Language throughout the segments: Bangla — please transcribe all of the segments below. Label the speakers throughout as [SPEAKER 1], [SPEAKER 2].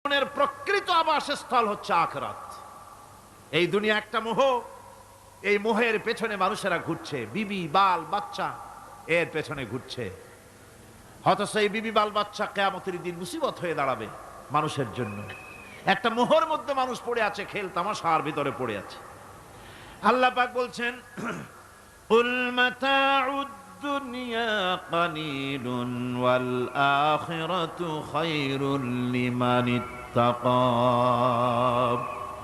[SPEAKER 1] জীবনের প্রকৃত আবাসস্থল হচ্ছে আখিরাত। এই দুনিয়া একটা মোহ, এই মোহের পেছনে মানুষেরা ঘুরছে, বিবি বাল বাচ্চা এর পেছনে ঘুরছে। অথচ এই বিবি বাল বাচ্চা কিয়ামতের দিন মুসিবত হয়ে দাঁড়াবে মানুষের জন্য। একটা মোহর মধ্যে মানুষ পড়ে আছে, খেল তামাশার ভিতরে পড়ে আছে। আল্লাহ পাক বলছেন, কুল মাতাউদ দুনিয়া কালিলুন ওয়াল আখিরাতু খায়রুল লিমান ইত্তাকা।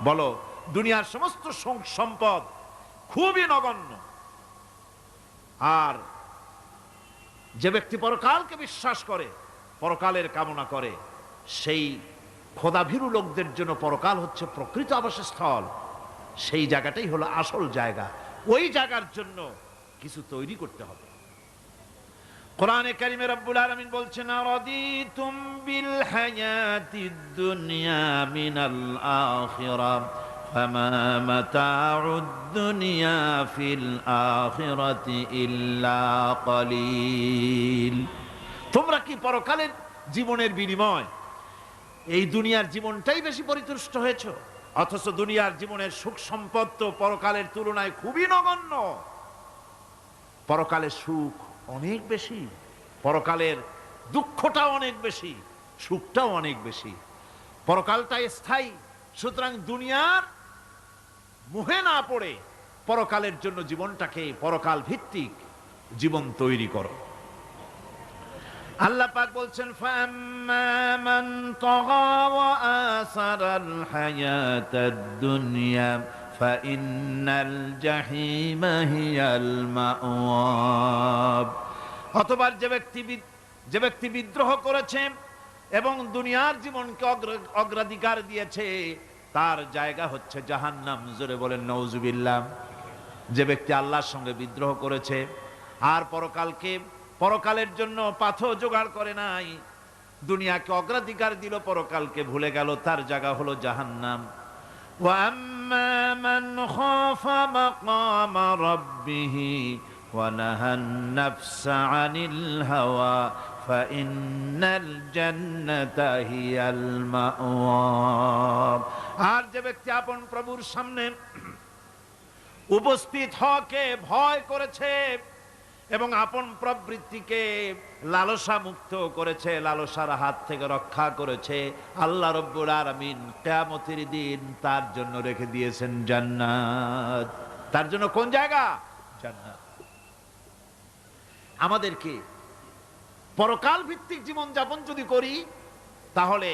[SPEAKER 1] বলো, দুনিয়ার সমস্ত সম্পদ খুবই নগণ্য, আর যে ব্যক্তি পরকালকে বিশ্বাস করে, পরকালের কামনা করে, সেই খোদাভীরু লোকদের জন্য পরকাল হচ্ছে প্রকৃত আবাসস্থল। সেই জায়গাটাই হলো আসল জায়গা। ওই জায়গার জন্য কিছু তৈরি করতে হবে। কোরআনে কারিমে রব্বুল আলামিন বলছেন, আরাদিতুম বিল হায়াতিদ দুনিয়া মিনাল আখিরাহ ফামা মাতাউদ দুনিয়া ফিল আখিরাতি ইল্লা কালিল। তোমরা কি পরকালের জীবনের বিনিময় এই দুনিয়ার জীবনটাই বেশি পরিতুষ্ট হয়েছো? অথচ দুনিয়ার জীবনের সুখ সম্পদ তো পরকালের তুলনায় খুবই নগণ্য। পরকালের সুখ অনেক বেশি, পরকালের দুঃখটা অনেক বেশি, সুখটাও অনেক বেশি। পরকালটা স্থায়ী, সুতরাং দুনিয়ার মোহে না পড়ে পরকালের জন্য জীবনটাকে পরকাল ভিত্তিক জীবন তৈরি করো। আল্লাহ পাক বলছেন, ফাম্মা মান তাগা ওয়া আসারাল হায়াতাদ দুনিয়া ফাইন্নাল জাহিমা হিয়াল মাওয়াব। অতঃপর যে ব্যক্তি বিদ্রোহ করেছে এবং দুনিয়ার জীবনকে অগ্রাধিকার দিয়েছে, তার জায়গা হচ্ছে জাহান্নাম। জোরে বলেন নাউজুবিল্লাহ। যে ব্যক্তি আল্লাহর সঙ্গে বিদ্রোহ করেছে আর পরকালের জন্য পাথর জোগাড় করে নাই, দুনিয়াকে অগ্রাধিকার দিল, পরকালকে ভুলে গেল, তার জায়গা হলো জাহান্নাম। ওয়া আম্মা মান খাফা মাকামা রাব্বিহি ওয়া নাহান নাফসা আনিল হাওয়া ফাইন্নাল জান্নাতা হিয়াল মাওয়া। আর যে ব্যক্তি আপন প্রভুর সামনে উপস্থিত হওয়াকে ভয় করেছে এবং আপন প্রবৃত্তিকে লালসা মুক্ত করেছে, লালসার হাত থেকে রক্ষা করেছে, আল্লাহ রব্বুল আলামিন কিয়ামতের দিন তার জন্য রেখে দিয়েছেন জান্নাত। তার জন্য কোন জায়গা? জান্নাত। আমাদেরকে পরকাল ভিত্তিক জীবন যাপন যদি করি, তাহলে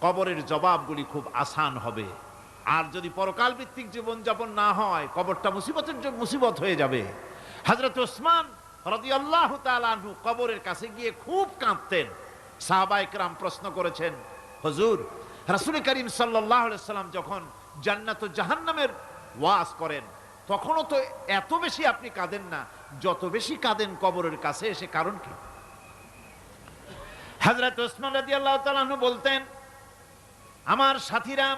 [SPEAKER 1] কবরের জবাবগুলি খুব আসান হবে। আর যদি পরকাল ভিত্তিক জীবন যাপন না হয়, কবরটা মুসিবত হয়ে যাবে। হযরত ওসমান রাদিয়াল্লাহু তাআলা আনহু কবরের কাছে গিয়ে খুব কাঁদতেন। সাহাবায়ে কেরাম প্রশ্ন করেছেন, হুজুর, রাসূল করিম সাল্লাল্লাহু আলাইহি সাল্লাম যখন জান্নাত ও জাহান্নামের ওয়াজ করেন, তখনও তো এত বেশি আপনি কাঁদেন না, যত বেশি কাঁদেন কবরের কাছে এসে, কারণ কি? হযরত ওসমান রাদিয়াল্লাহু তাআলা আনহু বলতেন, আমার সাথীরা,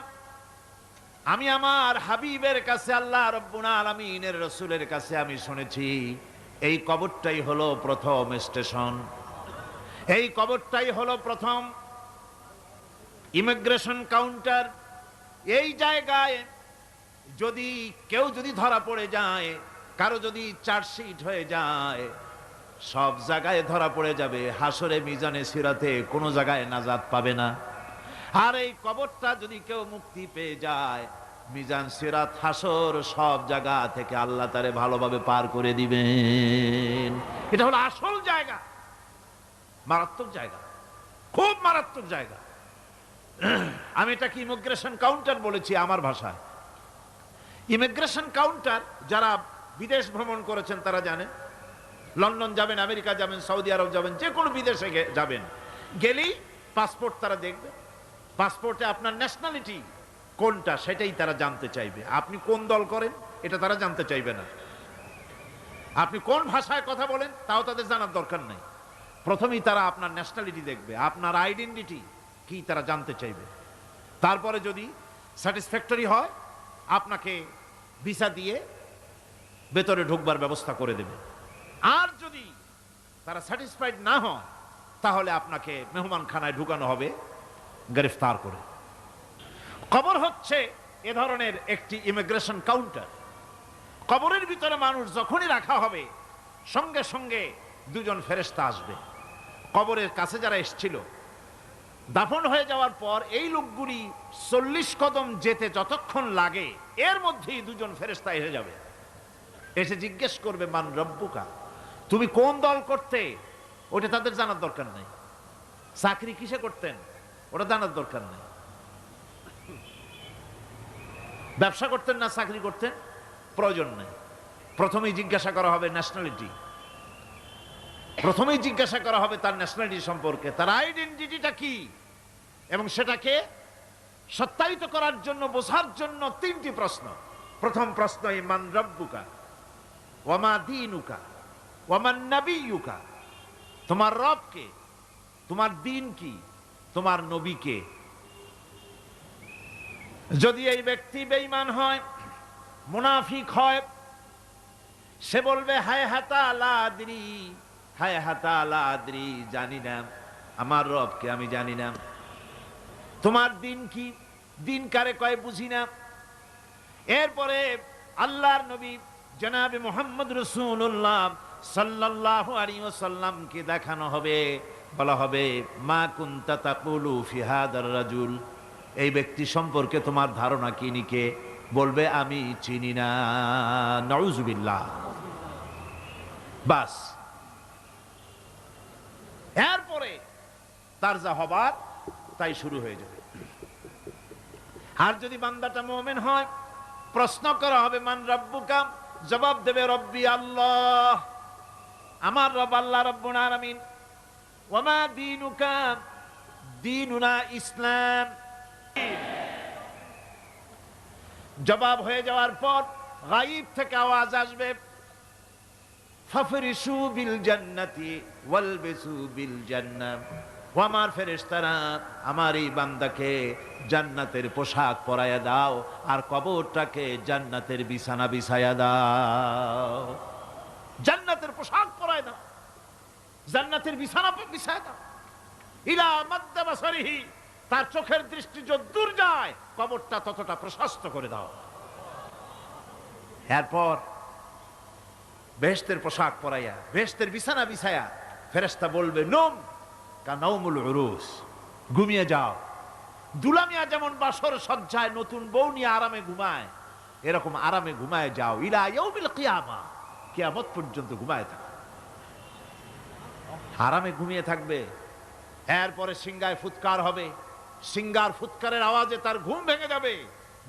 [SPEAKER 1] আমি আমার হাবিবের কাছে, আল্লাহ রাব্বুল আলামিনের রাসূলের কাছে আমি শুনেছি, এই কবরটাই হলো প্রথম স্টেশন, এই কবরটাই হলো প্রথম ইমিগ্রেশন কাউন্টার। এই জায়গায় কেউ যদি ধরা পড়ে যায়, কারো যদি চার্জশিট হয়ে যায়, সব জায়গায় ধরা পড়ে যাবে। হাসরে মিজানে সিরাতে কোনো জায়গায় নাজাত পাবে না। আর এই কবরটা যদি কেউ মুক্তি পেয়ে যায়, মিজান সিরাত হাসর সব জায়গা থেকে আল্লাহ তারে ভালোভাবে পার করে দিবেন। এটা হলো আসল জায়গা, মারাত্মক জায়গা, খুব মারাত্মক জায়গা। আমি এটাকে ইমিগ্রেশন কাউন্টার বলেছি আমার ভাষায়। ইমিগ্রেশন কাউন্টার, যারা বিদেশ ভ্রমণ করেছেন তারা জানেন। লন্ডন যাবেন, আমেরিকা যাবেন, সৌদি আরব যাবেন, যে কোনো বিদেশে যাবেন, গেলেই পাসপোর্ট তারা দেখবে। পাসপোর্টে আপনার ন্যাশনালিটি কোনটা সেটাই তারা জানতে চাইবে। আপনি কোন দল করেন এটা তারা জানতে চাইবে না। আপনি কোন ভাষায় কথা বলেন তাও তাদের জানার দরকার নেই। প্রথমেই তারা আপনার ন্যাশনালিটি দেখবে, আপনার আইডেন্টিটি কি তারা জানতে চাইবে। তারপরে যদি স্যাটিসফ্যাক্টরি হয়, আপনাকে ভিসা দিয়ে ভেতরে ঢুকবার ব্যবস্থা করে দেবে। আর যদি তারা স্যাটিসফাইড না হয়, তাহলে আপনাকে মেহমানখানায় ঢুকানো হবে গ্রেফতার করে। কবর হচ্ছে এ ধরনের একটি ইমিগ্রেশন কাউন্টার। কবরের ভিতরে মানুষ যখনই রাখা হবে সঙ্গে সঙ্গে দুজন ফেরেশতা আসবে। কবরের কাছে যারা এসেছিল দাফন হয়ে যাওয়ার পর এই লোকগুলি 40 কদম যেতে যতক্ষণ লাগে এর মধ্যেই দুজন ফেরেশতা এসে যাবে। এসে জিজ্ঞেস করবে, মান রব্বুকা, তুমি কোন দল করতে? ওটা তাদের জানার দরকার নেই। চাকরি কিসে করতেন ওটা জানার দরকার নেই। ব্যবসা করতেন না চাকরি করতেন প্রয়োজন নেই। প্রথমেই জিজ্ঞাসা করা হবে ন্যাশনালিটি, প্রথমেই জিজ্ঞাসা করা হবে তার ন্যাশনালিটি সম্পর্কে, তার আইডেন্টিটিটা কি, এবং সেটাকে সত্যায়িত করার জন্য, বোঝার জন্য 3টি প্রশ্ন। প্রথম প্রশ্ন, মান রব্বুকা ওয়া মা দীনুকা ওয়া মান নাবিয়্যুকা, তোমার রব কে, তোমার দ্বীন কি, তোমার নবী কে। যদি এই ব্যক্তি বেঈমান হয়, মুনাফিক হয়, সে বলবে হায় হাতা লা আদরি, হায় হাতা লা আদরি, জানি না আমার রবকে, আমি জানি না। তোমার দিন কি, দিন কারে কয় বুঝি না। এরপরে আল্লাহর নবী জনাবে মুহাম্মদ রাসূলুল্লাহ সাল্লাল্লাহু আলাইহি ওয়াসাল্লামকে দেখানো হবে, বলা হবে মা কুনতা তাকুলু ফি হাদার রাজুল, এই ব্যক্তি সম্পর্কে তোমার ধারণা কি নিকে, বলবে আমি চিনি না। নাউযুবিল্লাহ। বাস, এরপরে তার যা হবার তাই শুরু হয়ে যাবে। আর যদি বান্দাটা মুমিন হয়, প্রশ্ন করা হবে মান রব্বুকা, জবাব দেবে রব্বি আল্লাহ, আমার রব আল্লাহ রব্বুল আলামিন। ওয়া মা দীনুকা, দীনুনা ইসলাম। জবাব হয়ে যাওয়ার পর গায়ব থেকে আওয়াজ আসবে, ফাফরিশু বিল জান্নাতি ওয়ালবিসু বিল জান্নাহ, ও আমার ফেরেশতারা, আমার এই বান্দাকে জান্নাতের পোশাক পরাইয়া দাও আর কবরটাকে জান্নাতের বিছানা বিছাইয়া দাও। জান্নাতের পোশাক পরাইয়া দাও, জান্নাতের বিছানা বিছাইয়া দাও। ইলা মাদ্দা বাসারিহি, তার চোখের দৃষ্টি যতদূর যায় কবরটা ততটা প্রশস্ত করে দাও। এরপর বেহেশতের পোশাক পরাইয়া, বেহেশতের বিছানা বিছায়া ফেরেশতা বলবে নম কানাউমুল উরুস, ঘুমিয়ে যাও। দুলামিয়া যেমন বাসর সজ্জায় নতুন বউ নিয়ে আরামে ঘুমায়, এরকম আরামে ঘুমায় যাও। ইলা ইয়াউমিল কিয়ামা, কিয়ামত পর্যন্ত ঘুমায় থাকো, আরামে ঘুমিয়ে থাকবে। এরপরে সিংগায় ফুৎকার হবে, সিংগার ফুৎকারের আওয়াজে তার ঘুম ভেঙে যাবে।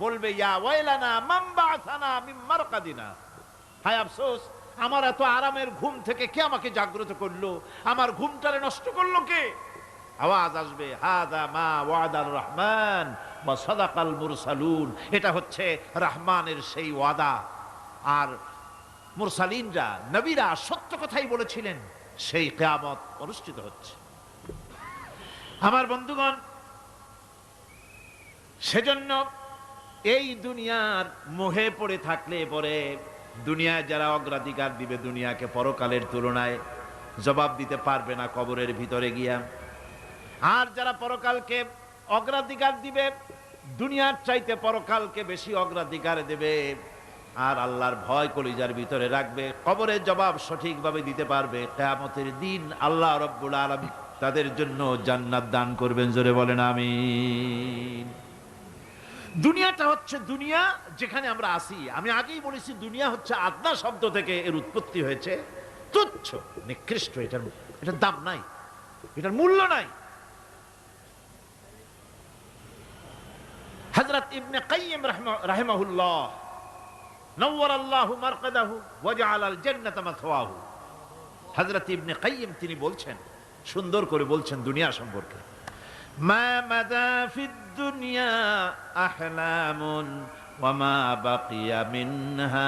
[SPEAKER 1] বলবে ইয়া ওয়াইলানা মান বা'সানা মিন মারকাদিনা, হায় আফসোস, আমার এত আরামের ঘুম থেকে কে আমাকে জাগ্রত করলো, আমার ঘুমটারে নষ্ট করলো কে। আওয়াজ আসবে হাদা মা ওয়াদার রহমান ওয়া সাদাকাল মুরসালুন, এটা হচ্ছে রহমানের সেই ওয়াদা, আর মুরসালিনরা, নবীরা সত্য কথাই বলেছিলেন, সেই কিয়ামত অনুষ্ঠিত হচ্ছে। আমার বন্ধুগণ, সেজন্য এই দুনিয়ার মোহে পড়ে থাকলে পরে দুনিয়ায় যারা অগ্রাধিকার দিবে দুনিয়াকে পরকালের তুলনায়, জবাব দিতে পারবে না কবরের ভিতরে গিয়া। আর যারা পরকালকে অগ্রাধিকার দিবে, দুনিয়ার চাইতে পরকালকে বেশি অগ্রাধিকার দেবে, আর আল্লাহর ভয় কলিজার ভিতরে রাখবে, কবরের জবাব সঠিকভাবে দিতে পারবে, কিয়ামতের দিন আল্লাহ রাব্বুল আলামিন তাদের জন্য জান্নাত দান করবেন। জোরে বলেন আমিন। দুনিয়াটা হচ্ছে দুনিয়া যেখানে আমরা আসি। আমি আগেই বলেছি দুনিয়া হচ্ছে আদনা শব্দ থেকে এর উৎপত্তি হয়েছে, তুচ্ছ, নিকৃষ্ট, এটার দাম নাই, এটার মূল্য নাই। হযরত ইবনে কাইয়িম রাহিমাহুল্লাহ নওয়ারাল্লাহু মারকাদাহু ওয়া জাআলাল জান্নাতা মাথওয়াহু, হযরত ইবনে কাইয়িম তিনি বলছেন, সুন্দর করে বলছেন দুনিয়া সম্পর্কে, মা মাদা ফিদ দুনিয়া আহলামুন ওয়া মা বাকিয়া মিনহা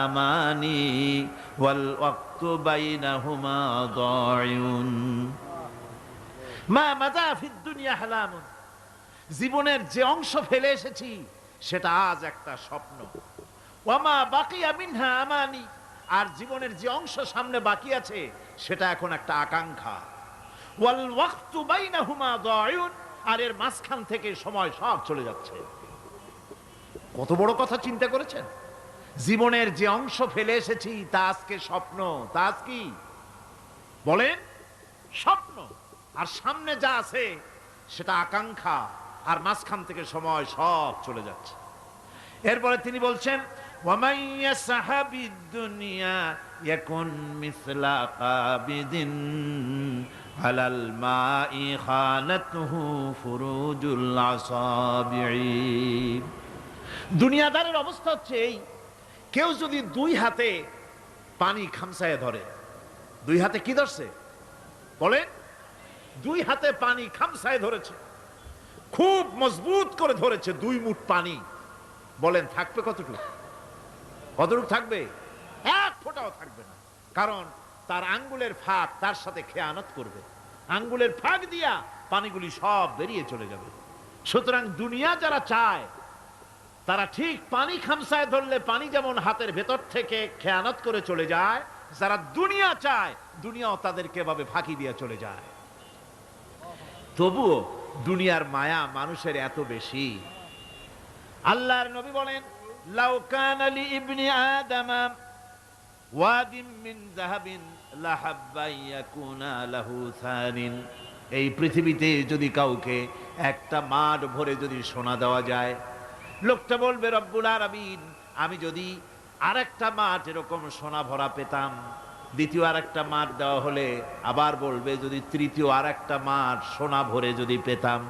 [SPEAKER 1] আমানি ওয়াল ওয়াক্তু বাইনাহুমা দায়ুন। মা মাদা ফিদ দুনিয়া আহলামুন, জীবনের যে অংশ ফেলে এসেছি সেটা আজ একটা স্বপ্ন। ওয়া মা বাকিয়া মিনহা আমানি, আর জীবনের যে অংশ সামনে বাকি আছে সেটা এখন একটা আকাঙ্ক্ষা। ওয়াল ওয়াক্তু বাইনাহুমা দায়ুন, আর এর মাঝখান থেকে সময় সব চলে যাচ্ছে। কত বড় কথা চিন্তা করেছেন? জীবনের যে অংশ ফেলে এসেছি তা আজকে স্বপ্ন, তা আজ কি বলেন? স্বপ্ন। আর সামনে যা আছে সেটা আকাঙ্ক্ষা, আর মাঝখান থেকে সময় সব চলে যাচ্ছে। এরপরে তিনি বলছেন وَمَنْ يَسْحَبِ الدُّنْيَا يَكُنْ مِثْلَ قَابِضٍ عَلَى الْمَاءِ خَانَتْهُ فُرُوجُ الْأَصَابِعِ। দুনিয়াদারের অবস্থা হচ্ছে এই, কেউ যদি দুই হাতে পানি খামসায় ধরে, দুই হাতে কি ধরছে বলেন? দুই হাতে পানি খামসায় ধরেছে, খুব মজবুত করে ধরেছে, 2 মুঠ পানি। বলেন থাকবে কতটুকু? কতটুকু থাকবে? 1 ফোঁটাও থাকবে না। কারণ তার আঙ্গুলের ফাঁক তার সাথে খেয়ানত করবে, আঙ্গুলের ফাঁক দিয়া পানিগুলি সব বেরিয়ে চলে যাবে। সুতরাং দুনিয়া যারা চায় তারা ঠিক পানি খামসায় ধরলে পানি যেমন হাতের ভেতর থেকে খেয়ানত করে চলে যায়, যারা দুনিয়া চায় দুনিয়াও তাদেরকে এভাবে ফাঁকি দিয়ে চলে যায়। তবুও দুনিয়ার মায়া মানুষের এত বেশি। আল্লাহর নবী বলেন লাউ কানা লি ইবনি আদামা ওয়াদিম মিন যাহাবিন লাহাব্বা ইয়াকুনা লাহু সানিন। এই পৃথিবীতে যদি কাউকে একটা মাঠ ভরে যদি সোনা দেওয়া যায়, লোকটা বলবে রব্বুল আলামিন আমি যদি আরেকটা মাঠ এরকম সোনা ভরা পেতাম। দ্বিতীয় আরেকটা মাঠ দেওয়া হলে আবার বলবে যদি তৃতীয় আরেকটা মাঠ সোনা ভরে যদি পেতাম।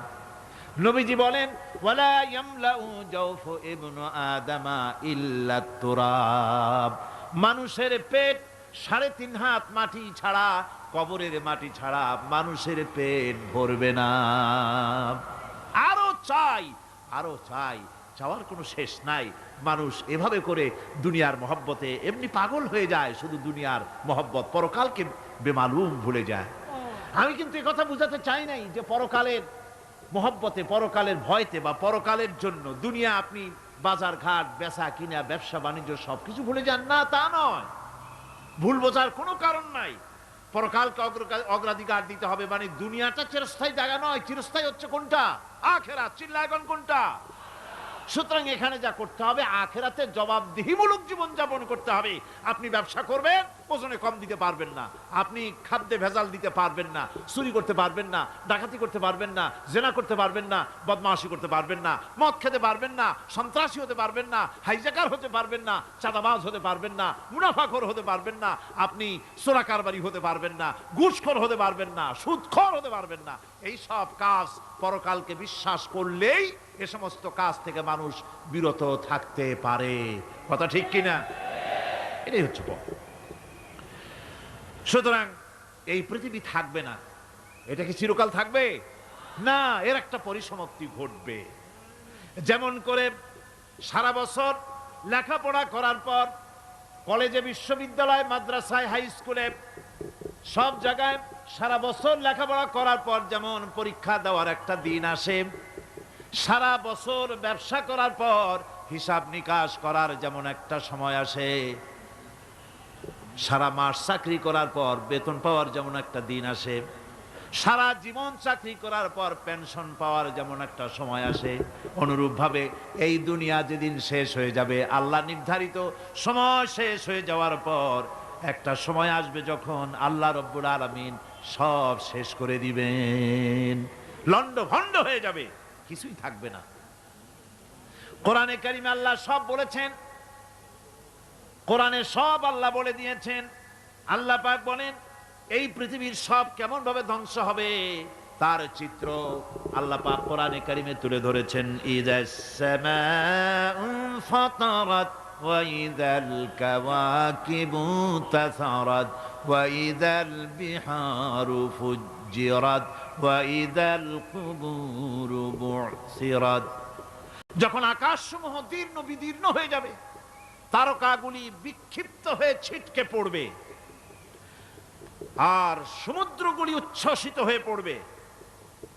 [SPEAKER 1] নবীজি বলেন ওয়ালা ইয়ামলাউ জাওফু ইবনু আদামা ইল্লা তুরাব। মানুষের পেট 3.5 হাত মাটি ছাড়া, কবরের মাটি ছাড়া মানুষের পেট ভরবে না। আরো চাই, আরো চাই, চাওয়ার কোনো শেষ নাই। মানুষ এভাবে করে দুনিয়ার মহব্বতে এমনি পাগল হয়ে যায়, শুধু দুনিয়ার মহব্বত, পরকালকে বেমালুম ভুলে যায়। আমি কিন্তু এই কথা বুঝাতে চাই নাই যে পরকালের মহব্বতে, পরকালের ভয়তে বা পরকালের জন্য দুনিয়া আপনি বাজার ঘাট বেচা কিনা ব্যবসা বাণিজ্য সবকিছু ভুলে যান না, তা নয়। ভুল বোঝার কোনো কারণ নাই। পরকালকে অগ্রাধিকার দিতে হবে, মানে দুনিয়াটা চিরস্থায়ী জায়গা নয়। চিরস্থায়ী হচ্ছে কোনটা? আখিরাত। চিল্লায়গণ কোনটা? সুতরাং এখানে যা করতে হবে আখিরাতে জবাবদিহিমূলক জীবন যাপন করতে হবে। আপনি ব্যবসা করবেন, ওজনে কম দিতে পারবেন না। আপনি খাদ্যে ভেজাল দিতে পারবেন না, চুরি করতে পারবেন না, ডাকাতি করতে পারবেন না, জেনা করতে পারবেন না, বদমাশি করতে পারবেন না, মদ খেতে পারবেন না, সন্ত্রাসী হতে পারবেন না, হাইজাকার হতে পারবেন না, চাঁদাবাজ হতে পারবেন না, মুনাফাখোর হতে পারবেন না, আপনি চোরা কারবারি হতে পারবেন না, ঘুষখোর হতে পারবেন না, সুদখোর হতে পারবেন না। এই সব কাজ পরকালকে বিশ্বাস করলেই এ সমস্ত কাজ থেকে মানুষ বিরত থাকতে পারে। কথা ঠিক কিনা? এটাই হচ্ছে পথ। সুতরাং এই পৃথিবী থাকবে না। এটা কি চিরকাল থাকবে? না, এর একটা পরিসমাপ্তি ঘটবে। যেমন করে সারা বছর লেখাপড়া করার পর কলেজে, বিশ্ববিদ্যালয়, মাদ্রাসায়, হাই স্কুলে সব জায়গায় সারা বছর লেখাপড়া করার পর যেমন পরীক্ষা দেওয়ার একটা দিন আসে, সারা বছর ব্যবসা করার পর হিসাব নিকাশ করার যেমন একটা সময় আসে, সারা মাস চাকরি করার পর বেতন পাওয়ার যেমন একটা দিন আসে, সারা জীবন চাকরি করার পর পেনশন পাওয়ার যেমন একটা সময় আসে, অনুরূপভাবে এই দুনিয়া যেদিন শেষ হয়ে যাবে, আল্লাহ নির্ধারিত সময় শেষ হয়ে যাওয়ার পর একটা সময় আসবে যখন আল্লাহ রব্বুল আলামিন সব শেষ করে দিবেন, লন্ডভন্ড হয়ে যাবে, কিছুই থাকবে না। কোরআনে কারিমে আল্লাহ সব বলেছেন, কোরআনে সব আল্লাহ বলে দিয়েছেন। আল্লাহ পাক বলেন এই পৃথিবীর সব কেমন ভাবে ধ্বংস হবে তার চিত্র আল্লাহ পাক কোরআনে কারিমে তুলে ধরেছেন। ইযাস সামাউ ফাতারাত ওয়া ইযাল কাওয়াকিবু তাসারাত ওয়া ইযাল বিহারু ফুজ্জিরাত ওয়া ইযাল কুবুরু বু'সিরাত। যখন আকাশসমূহ দীর্ণ বিদীর্ণ হয়ে যাবে, তারকাগুলি বিক্ষিপ্ত হয়ে ছিটকে পড়বে, আর সমুদ্রগুলি উচ্ছ্বসিত হয়ে পড়বে,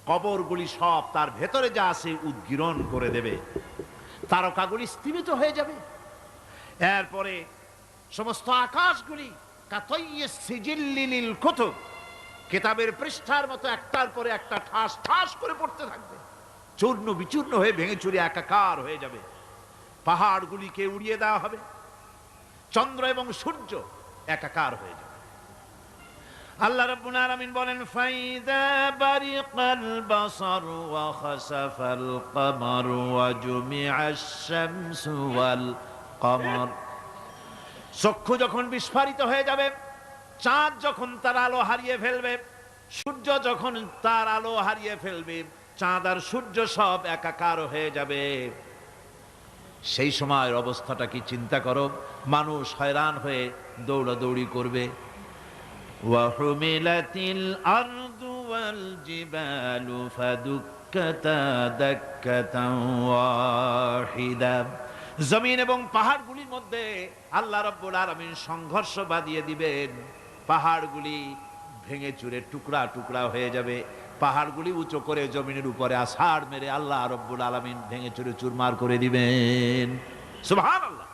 [SPEAKER 1] কবরগুলি সব তার ভেতরে যা আছে উদ্গীরণ করে দেবে, তারকাগুলি স্থিমিত হয়ে যাবে। এরপরে সমস্ত আকাশগুলি কাতাইয়্যিস সিজিল্লি লিল কুতুব, কিতাবের পৃষ্ঠার মতো একটার পরে একটা ঠাস ঠাস করে পড়তে থাকবে, চূর্ণ বিচূর্ণ হয়ে ভেঙে চুরে একাকার হয়ে যাবে। পাহাড়গুলিকে উড়িয়ে দেওয়া হবে, চন্দ্র এবং সূর্য একাকার হয়ে যাবে। আল্লাহ রাব্বুল আলামিন বলেন, ফাইদা বারিকাল বাসার ওয়া খাসাফাল কমার ওয়া জুমিআশ শামসু ওয়াল কমার। চক্ষু যখন বিস্ফারিত হয়ে যাবে, চাঁদ যখন তার আলো হারিয়ে ফেলবে, সূর্য যখন তার আলো হারিয়ে ফেলবে, চাঁদ আর সূর্য সব একাকার হয়ে যাবে, সেই সময়ের অবস্থাটা কি চিন্তা করো। মানুষ হয়রান হয়ে দৌড়াদৌড়ি করবে। ওয়াহুমিলাতিল আরদু ওয়াল জিবালু ফাদুক্কাতা দাক্কাতান ওয়াহিদা। জমিন এবং পাহাড়গুলির মধ্যে আল্লাহ রাব্বুল আলামিন সংঘর্ষ বাঁধিয়ে দিবেন। পাহাড়গুলি ভেঙে চুরে টুকরা টুকরা হয়ে যাবে। পাহাড়গুলি উঁচু করে জমিনের উপরে আছাড় মেরে আল্লাহ রাব্বুল আলামিন ভেঙে চুরে চুরমার করে দিবেন। সুবহানাল্লাহ।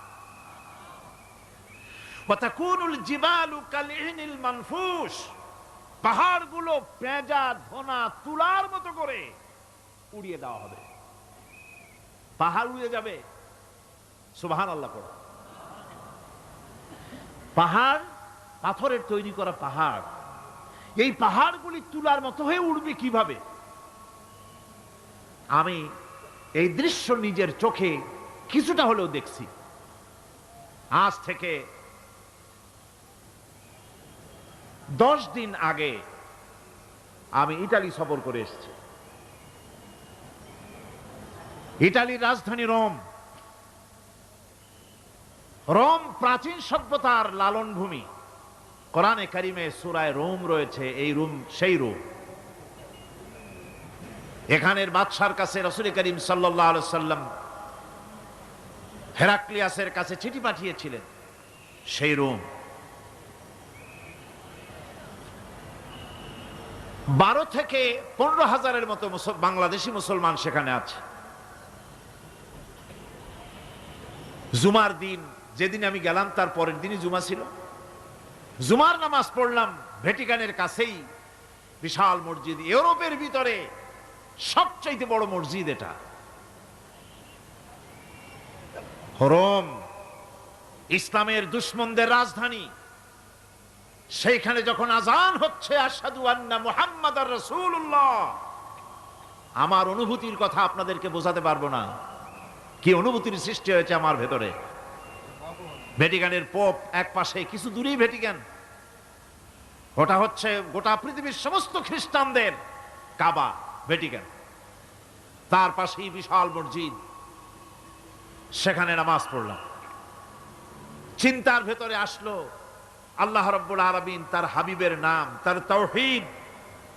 [SPEAKER 1] ওয়া তাকুনুল জিবালু কালইনিল মানফুস। পাহাড়গুলো পেঁজা ধোনা তুলার মতো করে উড়িয়ে দেওয়া হবে, পাহাড় উড়ে যাবে। সুবহানাল্লাহ। পাহাড় পাথরের তৈরি করা পাহাড়, এই পাহাড়গুলি তুলার মতো হয়ে উড়বে কিভাবে? আমি এই দৃশ্য নিজের চোখে কিছুটা হলেও দেখছি। আজ থেকে 10 দিন আগে আমি ইতালি সফর করে এসেছি। ইতালির রাজধানী রোম। রোম প্রাচীন সভ্যতার লালন ভূমি। কোরআনে কারিমে সূরায়ে রোম রয়েছে। এই রোম সেই রোম। এখানের বাদশার কাছে রাসূল করিম সাল্লাল্লাহু আলাইহি সাল্লাম হেরাক্লিয়াসের কাছে চিঠি পাঠিয়েছিলেন। সেই রোম 12 থেকে 15 হাজারের মতো বাংলাদেশি মুসলমান সেখানে আছে। জুমার দিন, যেদিন আমি গেলাম তার পরের দিনই জুমা ছিল। জুমার নামাজ পড়লাম ভ্যাটিকানের কাছেই বিশাল মসজিদ, ইউরোপের ভিতরে সবচাইতে বড় মসজিদ এটা। রোম ইসলামের দুশমনদের রাজধানী। সেইখানে যখন আজান হচ্ছে আশহাদু আন্না মুহাম্মাদার রাসূলুল্লাহ, আমার অনুভূতির কথা আপনাদেরকে বোঝাতে পারবো না, কি অনুভূতির সৃষ্টি হয়েছে আমার ভেতরে। ভ্যাটিকানের পোপ এক পাশে, কিছু দূরেই ভ্যাটিকান। ওটা হচ্ছে গোটা পৃথিবীর সমস্ত খ্রিস্টানদের কাবা, ভ্যাটিকান। তার পাশেই বিশাল মসজিদ, সেখানে নামাজ পড়লাম। চিন্তার ভেতরে আসলো আল্লাহ রাব্বুল আলামিন তার হাবিবের নাম, তার তাওহীদ,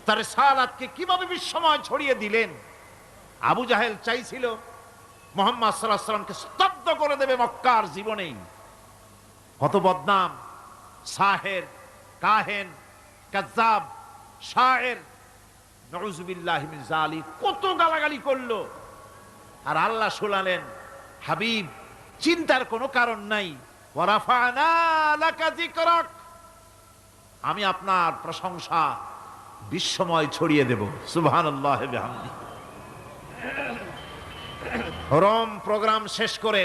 [SPEAKER 1] তার রিসালাতকে কিভাবে বিশ্বময় ছড়িয়ে দিলেন। আবু জাহেল চাইছিল মুহাম্মদ সাল্লাল্লাহু আলাইহি ওয়াসাল্লামকে স্তব্ধ করে দেবে মক্কার জীবনেই। কত বদনাম, সাহের, কাহেন, কাজ্জাব, শায়ের, নাউযুবিল্লাহি মিন যালিক, কত গালাগালি করলো। আর আল্লাহ শুনালেন, হাবিব চিন্তার কোনো কারণ নাই, ওয়া রাফা'না লাকা যিকরাক, আমি আপনার প্রশংসা বিশ্বময় ছড়িয়ে দেব। সুবহানাল্লাহি ওয়া বিহামদিহি। রোম প্রোগ্রাম শেষ করে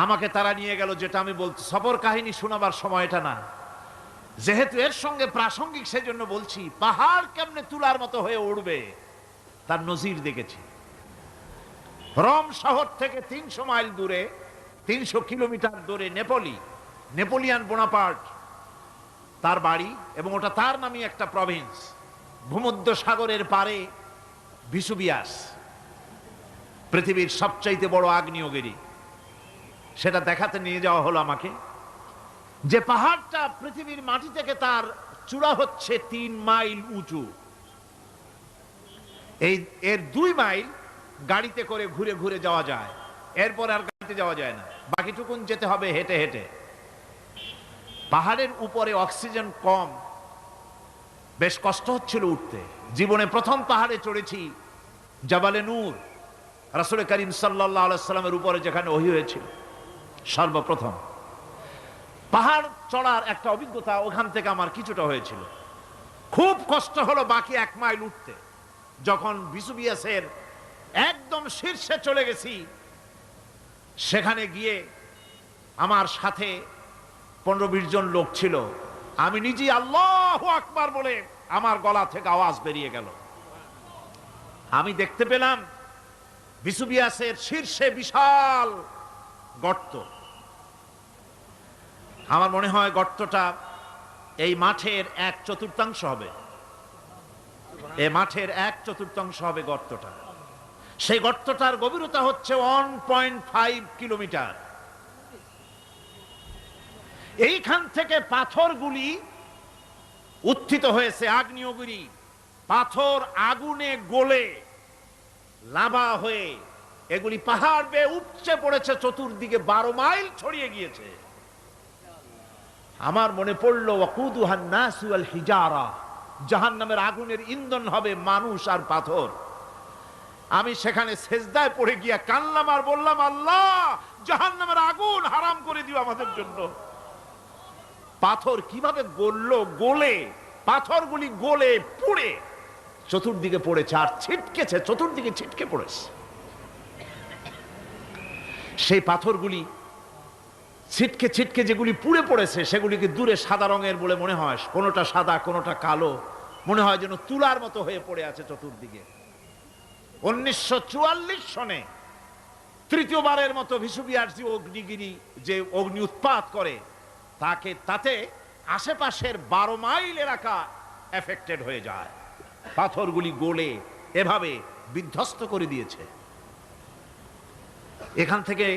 [SPEAKER 1] আমাকে তারা নিয়ে গেল, যেটা আমি বলছি সফর কাহিনী শোনাবার সময়টা না, যেহেতু এর সঙ্গে প্রাসঙ্গিক সেজন্য বলছি। পাহাড় কেমনে তুলার মতো হয়ে উড়বে তার নজির দেখেছি। রোম শহর থেকে 300 মাইল দূরে, 300 কিলোমিটার দূরে নেপোলিয়ান বোনাপার্ট তার বাড়ি, এবং ওটা তার নামই একটা প্রভিন্স। ভূমধ্য সাগরের পারে ভিসুভিয়াস, পৃথিবীর সবচাইতে বড় আগ্নেয়গিরি। সেটা দেখাতে নিয়ে যাওয়া হলো আমাকে। যে পাহাড়টা পৃথিবীর মাটি থেকে তার চূড়া হচ্ছে 3 মাইল উঁচু। এর 2 মাইল গাড়িতে করে ঘুরে ঘুরে যাওয়া যায়, এরপর আর গাড়িতে যাওয়া যায় না, বাকিটুকুন যেতে হবে হেঁটে হেঁটে। পাহাড়ের উপরে অক্সিজেন কম, বেশ কষ্ট হচ্ছিল উঠতে। জীবনে প্রথম পাহাড়ে চড়েছি, জাবালে নূর, রাসূল করিম সাল্লাল্লাহু আলাইহি সাল্লামের উপরে যেখানে ওহী হয়েছিল সর্বপ্রথম। পাহাড় চড়ার একটা অভিজ্ঞতা ওখান থেকে আমার কিছুটা হয়েছিল। খুব কষ্ট হলো বাকি 1 মাইল উঠতে। যখন বিসুবিয়াসের একদম শীর্ষে চলে গেছি, সেখানে গিয়ে আমার সাথে 15-20 জন লোক ছিল। আমি নিজে আল্লাহু আকবার বলে আমার গলা থেকে আওয়াজ বেরিয়ে গেল। আমি দেখতে পেলাম বিসুবিয়াসের শীর্ষে বিশাল গর্ত। আমার মনে হয় গর্তটা এই মাঠের 1/4 হবে। এই মাঠের 1/4 হবে গর্তটা। সেই গর্তটার গভীরতা হচ্ছে 1.5 কিলোমিটার। এইখান থেকে পাথরগুলি উত্থিত হয়েছে, আগ্নেয়গিরি পাথর আগুনে গলে লাভা হয়ে এগুলি পাহাড় বেয়ে উপচে পড়েছে, চতুর্দিকে 12 মাইল ছড়িয়ে গিয়েছে। আমার মনে পড়ল ওয়াকুদুহান নাসু ওয়াল হিজারা, জাহান্নামের আগুনের ইন্ধন হবে মানুষ আর পাথর। আমি সেখানে সেজদায় পড়ে গিয়া কান্নাম আর বললাম, আল্লাহ জাহান্নামের আগুন হারাম করে দিও আমাদের জন্য। পাথর কিভাবে গললো, গলে পাথরগুলি গলে পুড়ে চতুর্দিকে পড়েছে আর ছিটকেছে, চতুর্দিকে ছিটকে পড়েছে। সেই পাথরগুলি ছিটকে ছিটকে যেগুলি পুড়ে পড়েছে সেগুলিকে দূরে সাদা রঙের বলে মনে হয়, কোনোটা সাদা কোনোটা কালো, মনে হয় যেন তুলার মতো হয়ে পড়ে আছে চতুর্দিকে। 1944 সনে তৃতীয়বারের মতো ভেসুভিয়াস যে অগ্নিগিরি, যে অগ্নি উৎপাত করে, তাতে আশেপাশের 12 মাইল এলাকা এফেক্টেড হয়ে যায়। পাথরগুলি গলে এভাবে বিধ্বস্ত করে দিয়েছে। এখান থেকে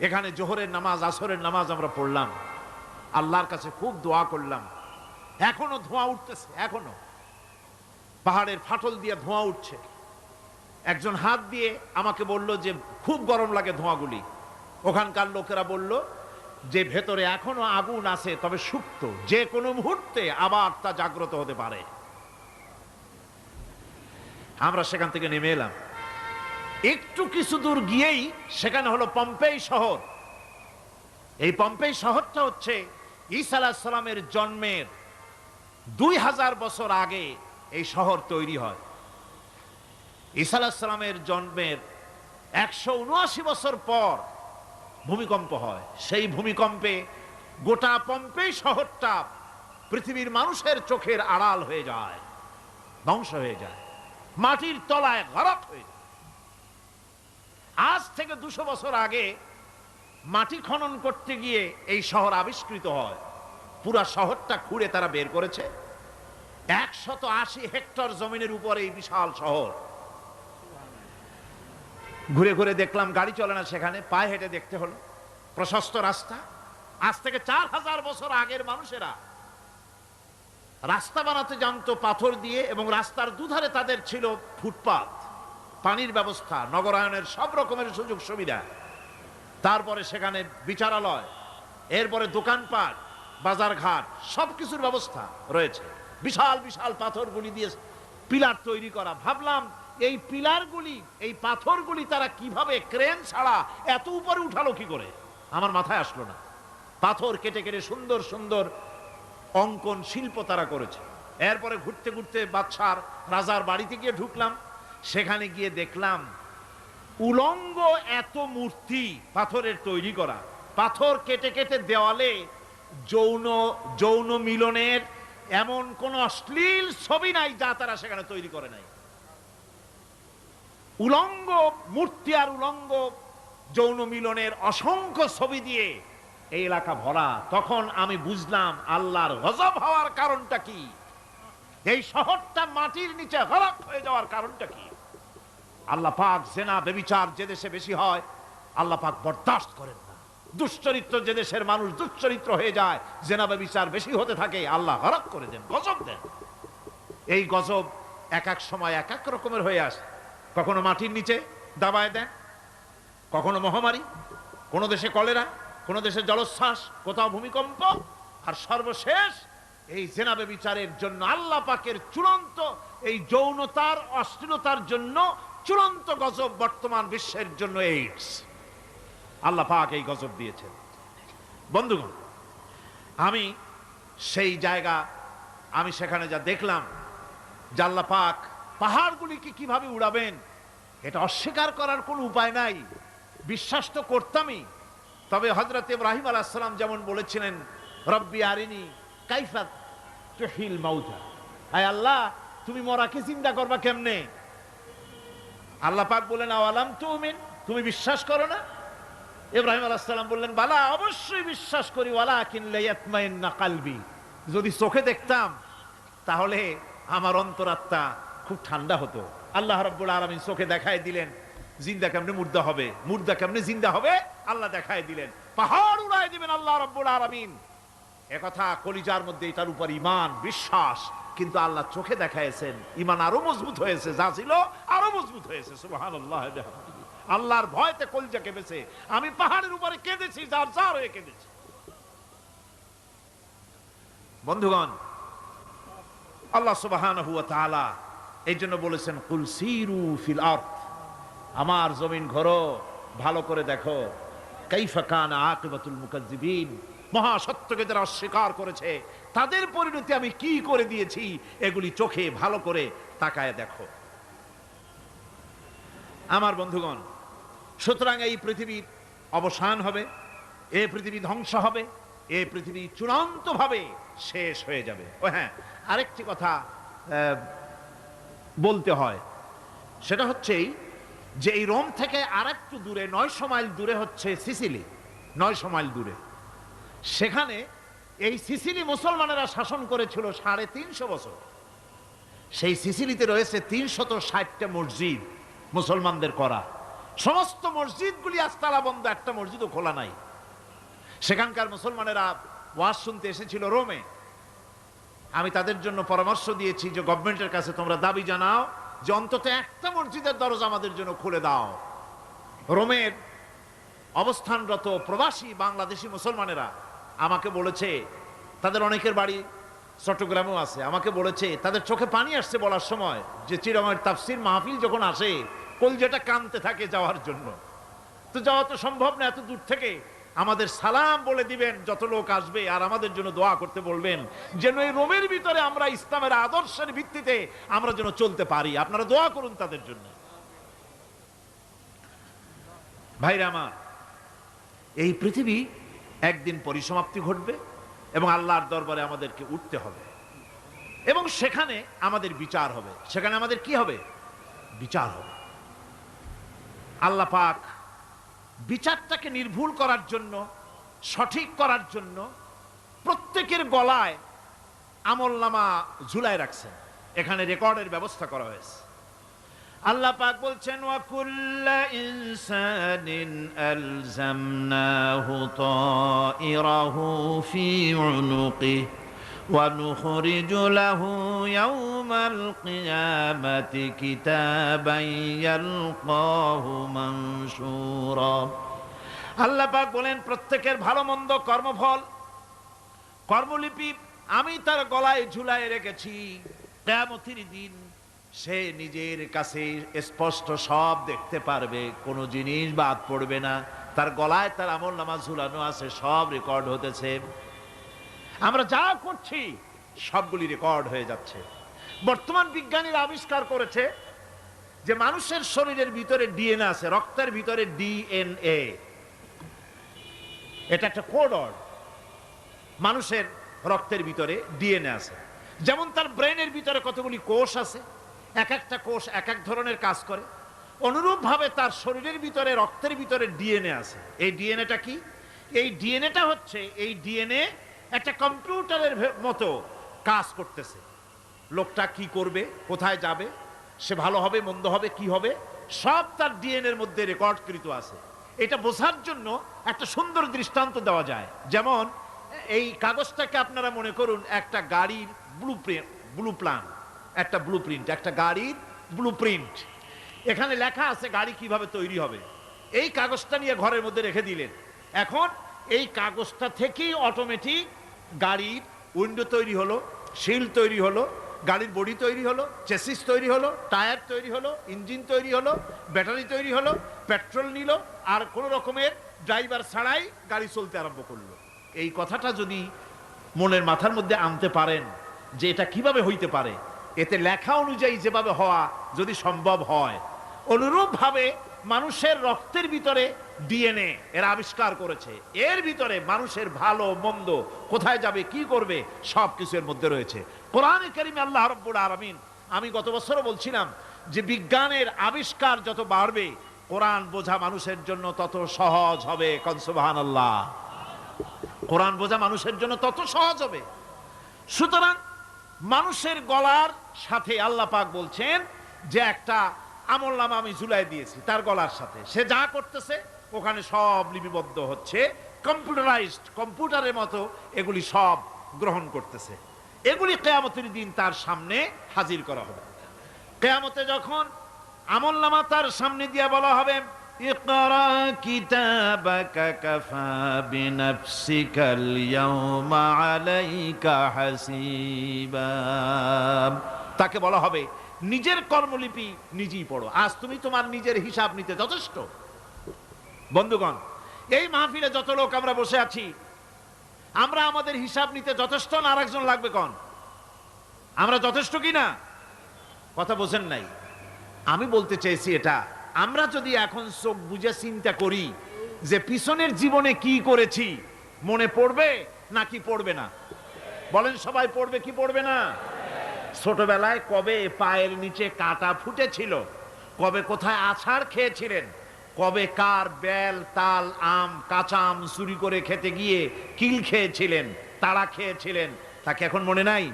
[SPEAKER 1] এখানে জোহরের নামাজ, আসরের নামাজ আমরা পড়লাম, আল্লাহর কাছে খুব দোয়া করলাম। এখনো ধোঁয়া উঠতেছে, এখনো পাহাড়ের ফাটল দিয়ে ধোঁয়া উঠছে। একজন হাত দিয়ে আমাকে বলল যে খুব গরম লাগে ধোঁয়াগুলি। ওখানকার লোকেরা বলল যে ভেতরে এখনো আগুন আছে, তবে সুপ্ত, যে কোনো মুহূর্তে আবার তা জাগ্রত হতে পারে। আমরা সেখান থেকে নেমে এলাম। একটু কিছু দূর গিয়েই সেখানে হলো পম্পেই শহর। এই পম্পেই শহরটা হচ্ছে ঈসা আলাইহিস সালামের জন্মের 2000 বছর আগে এই শহর তৈরি হয়। ঈসা আলাইহিস সালামের জন্মের 179 বছর পর ভূমিকম্প হয়। সেই ভূমিকম্পে গোটা পম্পেই শহরটা পৃথিবীর মানুষের চোখের আড়াল হয়ে যায়, ধ্বংস হয়ে যায়, মাটির তলায় গরক হয়ে যায়। আজ থেকে 200 বছর আগে মাটি খনন করতে গিয়ে এই শহর আবিষ্কৃত হয়। পুরা শহরটা খুঁড়ে তারা বের করেছে। 180 হেক্টর জমিনের উপরে এই বিশাল শহর। ঘুরে ঘুরে দেখলাম, গাড়ি চলে না সেখানে, পায়ে হেঁটে দেখতে হলো। প্রশস্ত রাস্তা। আজ থেকে 4000 বছর আগের মানুষেরা রাস্তা বানাতে জানতো পাথর দিয়ে, এবং রাস্তার দুধারে তাদের ছিল ফুটপাত, পানির ব্যবস্থা, নগরায়নের সব রকমের সুযোগ সুবিধা। তারপরে সেখানে বিচারালয়, এরপরে দোকানপাট, বাজারঘাট, সবকিছুর ব্যবস্থা রয়েছে। বিশাল বিশাল পাথরগুলি দিয়ে পিলার তৈরি করা। ভাবলাম এই পিলারগুলি, এই পাথরগুলি তারা কিভাবে ক্রেন ছাড়া এত উপরে উঠালো কি করে, আমার মাথায় আসলো না। পাথর কেটে কেটে সুন্দর সুন্দর অঙ্কন শিল্প তারা করেছে। এরপরে ঘুরতে ঘুরতে বাদশার রাজার বাড়িতে গিয়ে ঢুকলাম। সেখানে গিয়ে দেখলাম উলঙ্গ এত মূর্তি পাথরের তৈরি করা। পাথর কেটে কেটে দেওয়ালে যৌন মিলনের এমন কোন অশ্লীল ছবি নাই যা তারা সেখানে তৈরি করে নাই। উলঙ্গ মূর্তি আর উলঙ্গ যৌন মিলনের অসংখ্য ছবি দিয়ে এই এলাকা ভরা। তখন আমি বুঝলাম আল্লাহর গজব হওয়ার কারণটা কি, এই শহরটা মাটির নিচে গরক হয়ে যাওয়ার কারণটা কি। আল্লাহ পাক জেনা ব্যভিচার যে দেশে বেশি হয় আল্লাহ পাক বরদাস্ত করেন না। দুশ্চরিত্র যে দেশের মানুষ দুশ্চরিত্র হয়ে যায়, জেনা ব্যভিচার বেশি হতে থাকে, আল্লাহ গরক করে দেন, গজব দেন। এই গজব এক এক সময় এক এক রকমের হয়ে আসে। কখনো মাটির নিচে দাবায় দেন, কখনো মহামারী, কোন দেশে কলেরা, কোন দেশে জলোচ্ছ্বাস, কোথাও ভূমিকম্প, আর সর্বশেষ এই জেনা ব্যভিচারের জন্য আল্লাহ পাকের চূড়ান্ত, এই যৌনতার অশ্লীলতার জন্য চূড়ান্ত গজব বর্তমান বিশ্বের জন্য এইডস। আল্লাহ পাক এই গজব দিয়েছেন। বন্ধুগণ, আমি সেই জায়গা, আমি সেখানে যা দেখলাম যে আল্লাহ পাক পাহাড়গুলিকে কিভাবে উড়াবেন, এটা অস্বীকার করার কোনো উপায় নাই, বিশ্বাস তো করতামই। তবে হযরত ইব্রাহিম আলাইহিস সালাম যেমন বলেছিলেন, রব্বি আরিনি কাইফা তুহিল মাউতা, আয় আল্লাহ তুমি মরাকে জিন্দা করবা কেমনে? আল্লাহ পাক বললেন আওয়ালাম তুমিন, তুমি বিশ্বাস করো না? ইব্রাহিম আলাইহিস সালাম বললেন বালা, অবশ্যই বিশ্বাস করি, ওয়ালাকিন লিয়াতমাইন্না কলবি, যদি চোখে দেখতাম তাহলে আমার অন্তরাত্মা খুব ঠান্ডা হতো। আল্লাহ রাব্বুল আলামিন চোখে দেখায় দিলেন জিন্দা কেমনে মুর্দা হবে, মুর্দা কেমনে জিন্দা হবে, আল্লাহ দেখায় দিলেন। পাহাড় উড়ায় দিবেন আল্লাহ রাব্বুল আলামিন। একথা কলিজার মধ্যে এটার উপর ঈমান বিশ্বাস, কিন্তু আল্লাহ চোখে দেখায়ছেন, ঈমান আরো মজবুত হয়েছে, যা ছিল আরো মজবুত হয়েছে। সুবহানাল্লাহ। আল্লাহর ভয়তে কলিজা কেঁপেছে। আমি পাহাড়ের উপরে কেঁদেছি, যার যার হয়ে কেঁদেছি। বন্ধুগণ, আল্লাহ সুবহানাহু ওয়া তাআলা এই জন্য বলেছেন কুল সিরু ফিল আরদ, আমার জমিন ঘোরো, ভালো করে দেখো, কাইফা কানা আকিবাতুল মুকাজ্জিবিন, মহাসত্যকে যারা অস্বীকার করেছে তাদের পরিণতি আমি কি করে দিয়েছি, এগুলি চোখে ভালো করে তাকায় দেখো। আমার বন্ধুগণ, সুতরাং এই পৃথিবীর অবসান হবে, এই পৃথিবী ধ্বংস হবে, এই পৃথিবী চূড়ান্তভাবে শেষ হয়ে যাবে। ও হ্যাঁ, আরেকটি কথা বলতে হয়, সেটা হচ্ছেই যে এই রোম থেকে আরেকটু দূরে 900 মাইল দূরে হচ্ছে সিসিলি। 900 মাইল দূরে, সেখানে এই সিসিলি মুসলমানেরা শাসন করেছিল 350 বছর। সেই সিসিলিতে রয়েছে 360টা মসজিদ মুসলমানদের করা। সমস্ত মসজিদগুলি আজ তালা বন্ধ, একটা মসজিদও খোলা নাই। সেখানকার মুসলমানেরা ওয়াজ শুনতে এসেছিল রোমে। আমি তাদের জন্য পরামর্শ দিয়েছি যে গভর্নমেন্টের কাছে তোমরা দাবি জানাও যে অন্তত একটা মসজিদের দরজা আমাদের জন্য খুলে দাও। রোমের অবস্থানরত প্রবাসী বাংলাদেশি মুসলমানেরা আমাকে বলেছে, তাদের অনেকের বাড়ি চট্টগ্রামেও আছে, আমাকে বলেছে তাদের চোখে পানি আসছে বলার সময় যে চিরমের তাফসীর মাহফিল যখন আসে কলজাটা কাঁদতে থাকে যাওয়ার জন্য। তো যাওয়া তো সম্ভব না এত দূর থেকে, আমাদের সালাম বলে দিবেন যত লোক আসবে, আর আমাদের জন্য দোয়া করতে বলবেন যেন এই রোমের ভিতরে আমরা ইসলামের আদর্শের ভিত্তিতে আমরা যেন চলতে পারি। আপনারা দোয়া করুন তাদের জন্য। ভাইরা আমার, এই পৃথিবী একদিন পরিসমাপ্তি ঘটবে এবং আল্লাহর দরবারে আমাদেরকে উঠতে হবে এবং সেখানে আমাদের বিচার হবে। সেখানে আমাদের কি হবে? বিচার হবে। আল্লাহ পাক বিচারটাকে নির্ভুল করার জন্য, সঠিক করার জন্য প্রত্যেকের গলায় আমলনামা ঝুলায় রাখছেন। এখানে রেকর্ডের ব্যবস্থা করা হয়েছে। আল্লাহ পাক বলছেন ওয়া কুল্লা ইনসানিন আলজামনাহু তাইরাহু ফি উনুকিহি ওয়া নুখরিজু লাহু ইয়াওমাল কিয়ামাতি কিতাবান ইয়ালকাহু মানশুরা। আল্লাহ পাক বলেন প্রত্যেকের ভালো মন্দ কর্মফল, কর্মলিপি আমি তার গলায় ঝুলায় রেখেছি। কিয়ামতের দিন সে নিজের কাছে স্পষ্ট সব দেখতে পারবে, কোনো জিনিস বাদ পড়বে না। তার গলায় তার আমলনামা ঝুলানো আছে, সব রেকর্ড হতেছে। আমরা যা করছি সবগুলি রেকর্ড হয়ে যাচ্ছে। বর্তমান বিজ্ঞানীরা আবিষ্কার করেছে যে মানুষের শরীরের ভিতরে ডিএনএ আছে, রক্তের ভিতরে ডিএনএ, এটা একটা কোড ওয়ার্ড। মানুষের রক্তের ভিতরে ডিএনএ আছে। যেমন তার ব্রেনের ভিতরে কতগুলি কোষ আছে, এক একটা কোষ এক এক ধরনের কাজ করে, অনুরূপভাবে তার শরীরের ভিতরে রক্তের ভিতরে ডিএনএ আছে। এই ডিএনএটা কি? এই ডিএনএটা হচ্ছে, এই ডিএনএ একটা কম্পিউটারের মতো কাজ করতেছে। লোকটা কি করবে, কোথায় যাবে, সে ভালো হবে মন্দ হবে কি হবে, সব তার ডিএনএর মধ্যে রেকর্ডকৃত আছে। এটা বোঝার জন্য একটা সুন্দর দৃষ্টান্ত দেওয়া যায়। যেমন এই কাগজটাকে আপনারা মনে করুন একটা গাড়ির ব্লুপ্রিন্ট, একটা গাড়ির ব্লুপ্রিন্ট। এখানে লেখা আছে গাড়ি কিভাবে তৈরি হবে। এই কাগজটা নিয়ে ঘরের মধ্যে রেখে দিলেন। এখন এই কাগজটা থেকেই অটোমেটিক গাড়ির উইন্ডো তৈরি হলো, শিল তৈরি হলো, গাড়ির বডি তৈরি হলো, চেসিস তৈরি হলো, টায়ার তৈরি হলো, ইঞ্জিন তৈরি হলো, ব্যাটারি তৈরি হলো, পেট্রোল নিল, আর কোনো রকমের ড্রাইভার ছাড়াই গাড়ি চলতে আরম্ভ করলো। এই কথাটা যদি মনের মাথার মধ্যে আনতে পারেন যে এটা কিভাবে হইতে পারে, এতে লেখা অনুযায়ী যেভাবে হওয়া যদি সম্ভব হয়, অনুরূপ ভাবে মানুষের রক্তের ভিতরে ডিএনএ এরা আবিষ্কার করেছে। এর ভিতরে মানুষের ভালো মন্দ, কোথায় যাবে, কি করবে, সবকিছু এর মধ্যে রয়েছে। কোরআনে কারিমে আল্লাহ রাব্বুল আলামিন, আমি গত বছরও বলছিলাম যে বিজ্ঞানের আবিষ্কার যত বাড়বে, কোরআন বোঝা মানুষের জন্য তত সহজ হবে। কোন সুবহানাল্লাহ। কোরআন বোঝা মানুষের জন্য তত সহজ হবে। সুতরাং মানুষের গলার সাথে আল্লাহ পাক বলছেন যে একটা আমলনামা আমি ঝুলাই দিয়েছি তার গলার সাথে, সে যা করতেছে ওখানে সব লিপিবদ্ধ হচ্ছে, কম্পিউটারাইজড, কম্পিউটারের মতো এগুলি সব গ্রহণ করতেছে। এগুলি কিয়ামতের দিন তার সামনে হাজির করা হবে। কিয়ামতে যখন আমলনামা তার সামনে দিয়ে বলা হবে, ইকরা কিতাবাকা কাফা বিনাফসিকাল ইয়াওমা আলাইকা হাসিবা, তাকে বলা হবে নিজের কর্মলিপি নিজেই পড়ো, আজ তুমি তোমার নিজের হিসাব নিতে যথেষ্ট। বন্ধুগণ, এই মাহফিলে যত লোক আমরা বসে আছি, আমরা আমাদের হিসাব নিতে যথেষ্ট না আরেকজন লাগবে? কোন আমরা যথেষ্ট কি না? কথা বোঝেন নাই। আমি বলতে চাইছি এটা, আমরা যদি এখন চোখ বুঝে চিন্তা করি যে পিছনের জীবনে কি করেছি, মনে পড়বে নাকি পড়বে না? বলেন সবাই, পড়বে কি পড়বে না? ছোটবেলায় কবে পায়ের নিচে কাঁটা ফুটেছিল, কবে কোথায় আছাড় খেয়েছিলেন, কবে কার বেল, তাল, আম, কাঁচা আম চুরি করে খেতে গিয়ে কিল খেয়েছিলেন, তাড়া খেয়েছিলেন, তাকে এখন মনে নাই?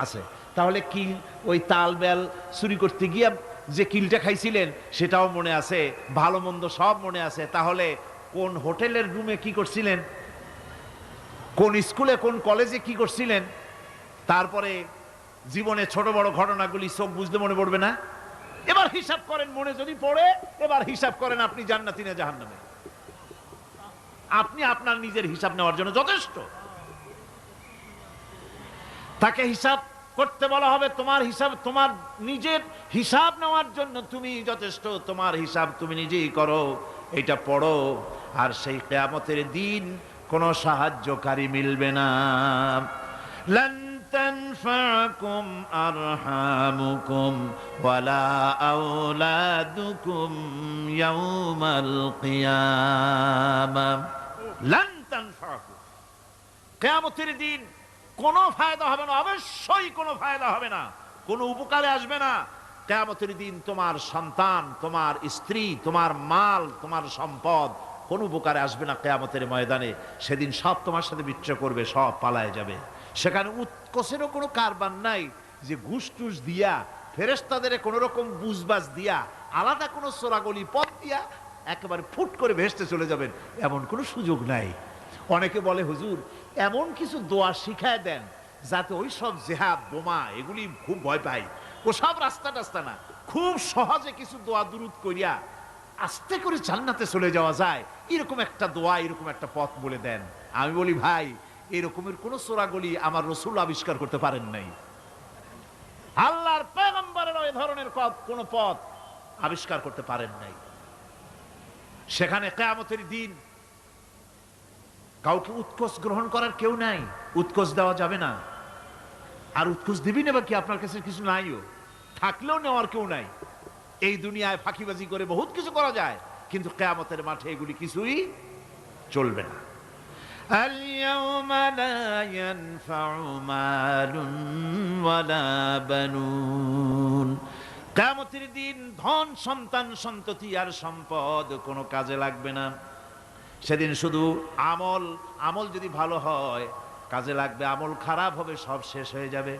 [SPEAKER 1] আছে। তাহলে কিল, ওই তাল বেল চুরি করতে গিয়ে যে কিলটা খাইছিলেন সেটাও মনে আছে, ভালো মন্দ সব মনে আছে। তাহলে কোন হোটেলের রুমে কি করছিলেন, কোন স্কুলে কোন কলেজে কি করছিলেন, তারপরে জীবনে ছোট বড় ঘটনাগুলি চোখ বুঝতে মনে পড়বে না? এবার হিসাব করেন, মনে যদি পড়ে এবার হিসাব করেন আপনি জান্নাতি না জাহান্নামে। আপনি আপনার নিজের হিসাব নেওয়ার জন্য যথেষ্ট। তাকে হিসাব করতে বলা হবে, তোমার হিসাব, তোমার নিজের হিসাব নেওয়ার জন্য তুমি যথেষ্ট, তোমার হিসাব তুমি নিজেই করো, এটা পড়ো। আর সেই কিয়ামতের দিন কোনো সাহায্যকারী মিলবে না। লান তানফাকুম আরহামুকুম ওয়ালা আওলাদুকুম ইয়াউমাল কিয়ামাহ। লান তানফাকুম, কিয়ামতের দিন কোনো ফায়দা হবে না, অবশ্যই কোনো ফায়দা হবে না, কোনো উপকারে আসবে না। কিয়ামতের দিন তোমার সন্তান, তোমার স্ত্রী, তোমার মাল, তোমার সম্পদ কোনো উপকারে আসবে না। কিয়ামতের ময়দানে সেদিন সব তোমার সাথে বিচ্ছেদ করবে, সব পালায় যাবে। সেখানে উৎকোষেরও কোনো কারবার নাই যে ঘুষ টুস দিয়া, ফেরেশতাদের কোনো রকম বুঝবাজ দিয়া, আলাদা কোনো চোরাগলি পথ দিয়া একেবারে ফুট করে ভেসতে চলে যাবেন, এমন কোনো সুযোগ নাই। অনেকে বলে, হুজুর এমন কিছু দোয়া শিখায় দেন যাতে ওই সব জেহাদ, বোমা এগুলি খুব ভয় পাই, ও সব রাস্তা টাস্তা না, খুব সহজে কিছু দোয়া দুরুদ করিয়া আস্তে করে জান্নাতে চলে যাওয়া যায়, এরকম একটা দোয়া, এরকম একটা পথ বলে দেন। আমি বলি, ভাই এরকমের কোন চোরাগলি আমার রাসূল আবিষ্কার করতে পারেন নাই। আল্লাহর পয়গম্বরের ওই ধরনের কোন পথ আবিষ্কার করতে পারেন নাই। সেখানে কিয়ামতের দিন কাউকে উৎকোষ গ্রহণ করার কেউ নাই, উৎকোষ দেওয়া যাবে না। আর উৎকোষ দিবি না বা কি, আপনার কাছে কিছু নাইও, থাকলেও নেওয়ার কেউ নাই। এই দুনিয়ায় ফাঁকিবাজি করে বহুত কিছু করা যায়, কিন্তু কিয়ামতের মাঠে এগুলি কিছুই চলবে না। আল-ইয়াওমা লা ইয়ানফাউ মালুন ওয়ালা বানুন, কিয়ামতের দিন ধন, সন্তান, সন্ততি আর সম্পদ কোনো কাজে লাগবে না। সেদিন শুধু আমল, আমল যদি ভালো হয় কাজে লাগবে, আমল খারাপ হবে সব শেষ হয়ে যাবে।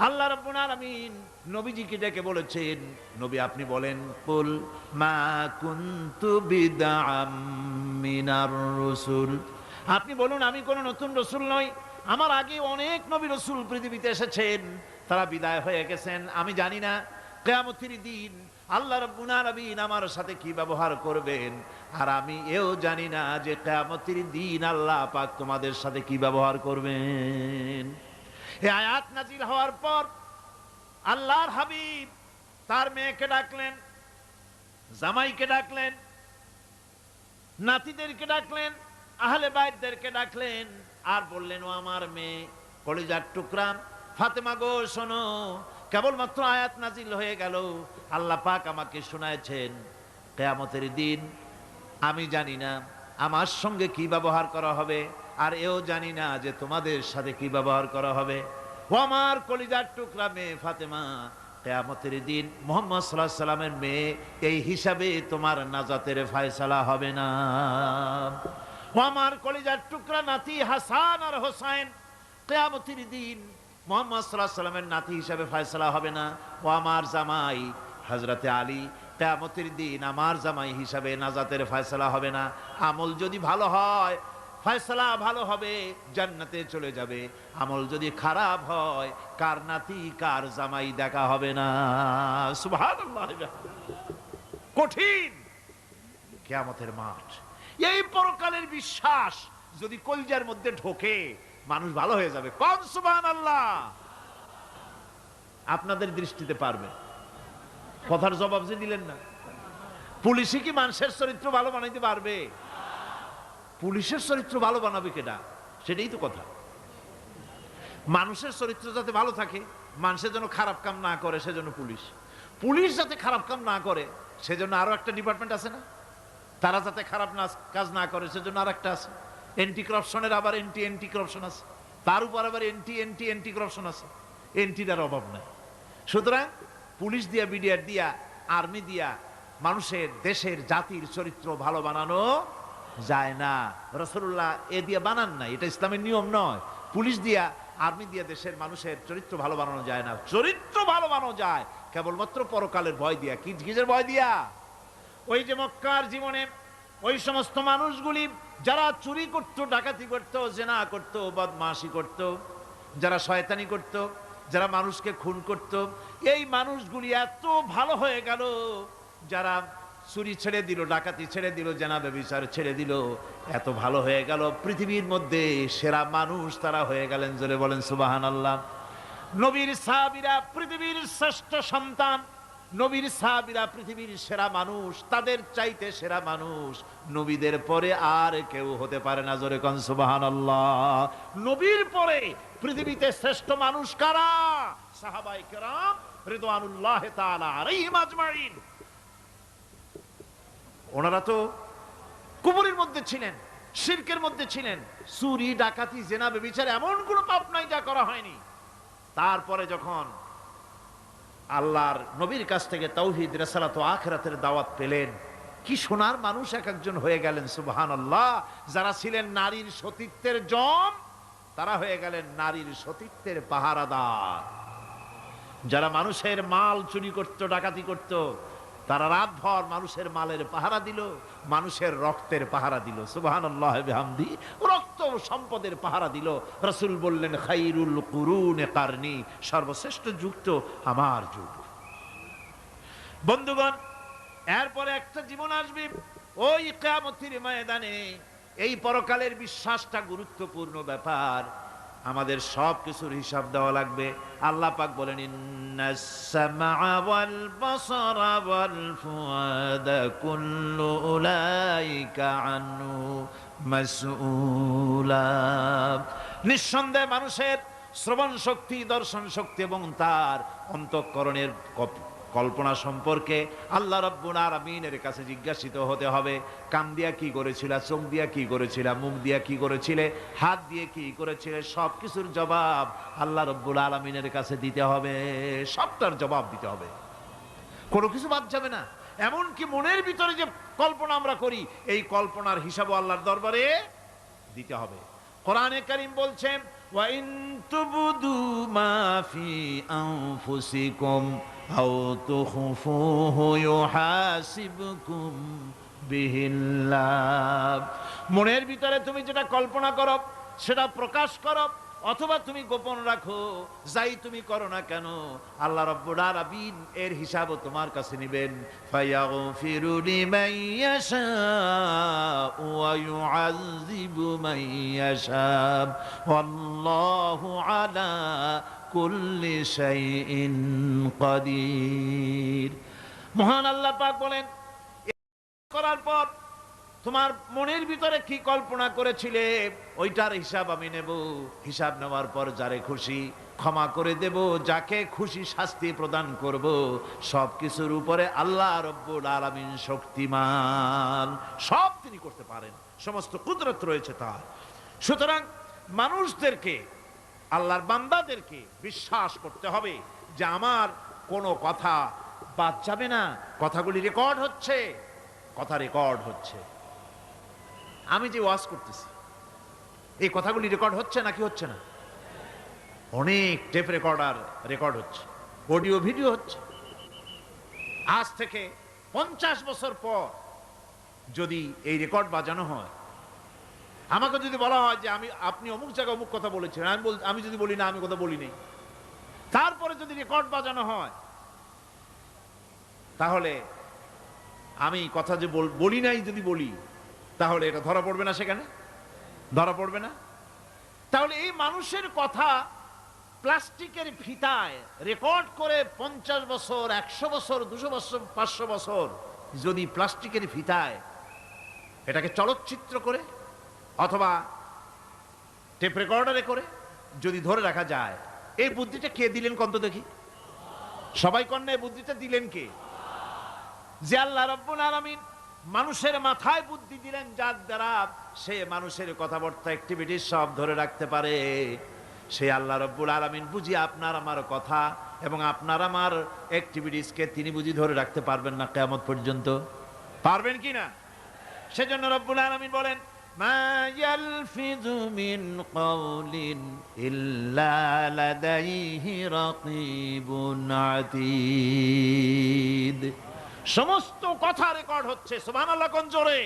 [SPEAKER 1] আল্লাহ রাব্বুল আলামিন নবীজিকে ডেকে বলেছেন, নবী আপনি বলেন, কুল মা কুনতু বিদআম মিনার রাসূল, আপনি বলুন আমি কোন নতুন রাসূল নই, আমার আগে অনেক নবী রাসূল পৃথিবীতে এসেছেন, তারা বিদায় হয়ে গেছেন। আমি জানি না কিয়ামতের দিন আল্লাহ রাব্বুল আলামিন আমার সাথে কি ব্যবহার করবেন, আর আমি এও জানি না যে কিয়ামতের দিন আল্লাহ পাক তোমাদের সাথে কি ব্যবহার করবেন। এই আয়াত নাজিল হওয়ার পর আল্লাহর হাবিব তার মেয়েকে ডাকলেন, জামাইকে ডাকলেন, নাতিদেরকে ডাকলেন, আহলে বাইতদেরকে ডাকলেন, আর বললেন, ও আমার মেয়ে, কলিজার টুকরা, ফাতেমা গো শোনো, কেবলমাত্র আয়াত নাজিল হয়ে গেল, আল্লাহ পাক আমাকে শোনায়ছেন কিয়ামতের দিন আমি জানি না আমার সঙ্গে কি ব্যবহার করা হবে, আর এও জানি না যে তোমাদের সাথে কি ব্যবহার করা হবে। ও আমার কলিজার টুকরা মেয়ে ফাতেমা, কিয়ামতের দিন মুহাম্মদ সাল্লাল্লাহু আলাইহি সাল্লামের মেয়ে, এই হিসাবে তোমার নাজাতের ফয়সালা হবে না। ও আমার কলিজার টুকরা নাতি হাসান আর হোসাইন, কিয়ামতের দিন মুহাম্মদ সাল্লাল্লাহু আলাইহি সাল্লামের নাতি হিসাবে ফয়সালা হবে না। ও আমার জামাই হযরতে আলী, কিয়ামতের দিন আমার জামাই হিসাবে নাজাতের ফয়সালা হবে না। আমল যদি ভালো হয় ফয়সালা ভালো হবে, জান্নাতে চলে যাবে। আমল যদি খারাপ হয় কার নাতি কার জামাই দেখা হবে না। সুবহানাল্লাহ। কঠিন কিয়ামতের মাঠ। এই পরকালের বিশ্বাস যদি কলজার মধ্যে ঢোকে মানুষ ভালো হয়ে যাবে। কোন সুবহানাল্লাহ। আপনাদের দৃষ্টিতে পারবে? কথার জবাব যে দিলেন না। পুলিশে কি মানুষের চরিত্র ভালো বানাইতে পারবে? পুলিশের চরিত্র ভালো বানাবে কেডা? সেটাই তো কথা। মানুষের চরিত্র যাতে ভালো থাকে, মানুষের জন্য খারাপ কাম না করে, সেজন্য পুলিশ। পুলিশ যাতে খারাপ কাম না করে সেজন্য আরো একটা ডিপার্টমেন্ট আছে না? তারা যাতে খারাপ কাজ না করে সেজন্য আর একটা আছে। এন্টি করাপশনের আবার এন্টি করাপশন আছে, তার উপর আবার এন্টি করাপশন আছে। এন্টিটার অভাব নাই। সুতরাং পুলিশ দিয়া, বিডিআর দিয়া, আর্মি দিয়া মানুষের, দেশের, জাতির চরিত্র ভালো বানানো যায় না। রাসূলুল্লাহ এ দিয়ে বানান নাই, এটা ইসলামের নিয়ম নয়। পুলিশ দিয়া, আর্মি দিয়া দেশের মানুষের চরিত্র ভালো বানানো যায় না। চরিত্র ভালো বানানো যায় কেবলমাত্র পরকালের ভয় দিয়া। কিসের ভয় দিয়া? ওই যে মক্কার জীবনে ওই সমস্ত মানুষগুলি যারা চুরি করত, ডাকাতি করত, জেনা করত, বদমাশি করত, যারা শয়তানি করত, যারা মানুষকে খুন করত, এই মানুষগুলি এত ভালো হয়ে গেল, যারা চুরি ছেড়ে দিল, ডাকাতি ছেড়ে দিল, জেনা ব্যভিচার ছেড়ে দিল, এত ভালো হয়ে গেল, পৃথিবীর মধ্যে সেরা মানুষ তারা হয়ে গেলেন। জোরে বলেন সুবহানাল্লাহ। নবীর সাহাবীরা পৃথিবীর শ্রেষ্ঠ সন্তান, নবীর সাহাবীরা পৃথিবীর সেরা মানুষ, তাদের চাইতে সেরা মানুষ নবীদের পরে আর কেউ হতে পারে না। জোরে কোন সুবহানাল্লাহ। নবীর পরে পৃথিবীতে শ্রেষ্ঠ মানুষ কারা? সাহাবায়ে কেরাম রিদওয়ানুল্লাহ তাআলা আলাইহিম আজমাইন। ওনারা তো কুফরের মধ্যে ছিলেন, শিরকের মধ্যে ছিলেন, চুরি, ডাকাতি, জেনা, ব্যভিচার এমন কোনো পাপ নাই যা করা হয়নি। তারপরে যখন আল্লাহর নবীর কাছ থেকে তাওহীদ, রিসালাত ও আখিরাতের দাওয়াত পেলেন, কি সোনার মানুষ এক একজন হয়ে গেলেন। সুবহানাল্লাহ। যারা ছিলেন নারীর সতীত্বের জম, তারা হয়ে গেলেন নারীর সতীত্বের পাহারাদার। যারা মানুষের মাল চুরি করত, ডাকাতি করত, তারা রাতভর মানুষের মালের পাহারা দিল, মানুষের রক্তের পাহারা দিল। সুবহানাল্লাহ বিহামদি। রক্ত সম্পদের পাহারা দিল। রাসূল বললেন খায়রুল কুরুনে কারনি, সর্বশ্রেষ্ঠ যুগ তো আমার যুগ। বন্ধুগণ, এরপরে একটা জীবন আসবে ওই কিয়ামতের ময়দানে। এই পরকালের বিশ্বাসটা গুরুত্বপূর্ণ ব্যাপার। আমাদের সব কিছুর হিসাব দেওয়া লাগবে। আল্লাহ পাক বলেন ইন্নাস সামআ ওয়াল বাসারা ওয়াল ফুআদা কুল্লু উলাইকা আনহু মাসউলা। নিঃসন্দেহে মানুষের শ্রবণ শক্তি, দর্শন শক্তি এবং তার অন্তঃকরণের কল্পনা সম্পর্কে আল্লাহ রাব্বুল আলামিনের কাছে জিজ্ঞাসিত হতে হবে। কান দিয়া কি করেছিলা, চোখ দিয়া কি করেছিলা, মুখ দিয়া কি করেছিলে, হাত দিয়ে কি করেছিলে, সব কিছুর জবাব আল্লাহ রাব্বুল আলামিনের কাছে দিতে হবে। সবটার জবাব দিতে হবে, কোনো কিছু বাদ যাবে না। এমনকি মনের ভিতরে যে কল্পনা আমরা করি, এই কল্পনার হিসাবও আল্লাহর দরবারে দিতে হবে। কোরআনে কারীম বলছেন ওয়া ইন তুবদু মা ফি আনফুসিকুম আও তুখফুহু ইউহাসিবকুম বিহিল্লাহ। মনের ভিতরে তুমি যেটা কল্পনা করো সেটা প্রকাশ করো, অথবা তুমি গোপন রাখো, যাই তুমি করো না কেন আল্লাহ রাব্বুল আলামিন এর হিসাবও তোমার কাছে নেবেন। ফায়াগফিরু লিমান ইয়াশাউ ওয়া ইউআযযিবু মান ইয়াশাউ ওয়াল্লাহু আলা কুল্লি শাইইন কাদির। মহান আল্লাহ পাক বলেন, করার পর তোমার মনের ভিতরে কি কল্পনা করেছিলে ওইটার হিসাব আমি নেব। হিসাব নেওয়ার পর যারে খুশি ক্ষমা করে দেব, যাকে খুশি শাস্তি প্রদান করব। সবকিছুর উপরে আল্লাহ রব্বুল আলামিন শক্তিমান, সব তিনি করতে পারেন, সমস্ত কুদরত রয়েছে তার। সুতরাং মানুষদেরকে, আল্লাহর বান্দাদেরকে বিশ্বাস করতে হবে যে আমার কোনো কথা বাদ যাবে না, কথাগুলি রেকর্ড হচ্ছে, কথা রেকর্ড হচ্ছে। আমি যে ওয়াজ করতেছি এই কথাগুলি রেকর্ড হচ্ছে নাকি হচ্ছে না? অনেক টেপ রেকর্ডার রেকর্ড হচ্ছে, অডিও ভিডিও হচ্ছে। আজ থেকে 50 বছর পর যদি এই রেকর্ড বাজানো হয়, আমাকে যদি বলা হয় যে আপনি অমুক জায়গায় অমুক কথা বলেছেন, আমি যদি বলি না আমি কথা বলি নাই, তারপরে যদি রেকর্ড বাজানো হয়, তাহলে আমি কথা যে বলি নাই যদি বলি, তাহলে এটা ধরা পড়বে না? সেখানে ধরা পড়বে না? তাহলে এই মানুষের কথা প্লাস্টিকের ফিতায় রেকর্ড করে 50 বছর, 100 বছর, 200 বছর, 500 বছর যদি প্লাস্টিকের ফিতায় এটাকে চলচ্চিত্র করে অথবা টেপ রেকর্ডারে করে যদি ধরে রাখা যায়, এই বুদ্ধিটা কে দিলেন কন্ত দেখি? সবাই কন্যা এই বুদ্ধিটা দিলেন কে? যে আল্লাহ রাব্বুল আলামিন মানুষের মাথায় বুদ্ধি দিলেন, যার দ্বারা সে মানুষের কথাবার্তা অ্যাক্টিভিটি সব ধরে রাখতে পারে। সে আল্লাহ রাব্বুল আলামিন বুঝি আপনার আমার কথা এবং আপনার আমার অ্যাক্টিভিটিসকে তিনি বুঝি ধরে রাখতে পারবেন না কিয়ামত পর্যন্ত? পারবেন কি না? সেজন্য রাব্বুল আলামিন বলেন, মা ইয়ালফিযু মিন কাওলিন ইল্লা লাদাইহি রাকীবুন আতীদ। সমস্ত কথা রেকর্ড হচ্ছে। সুবহানাল্লাহ কোন জোরে!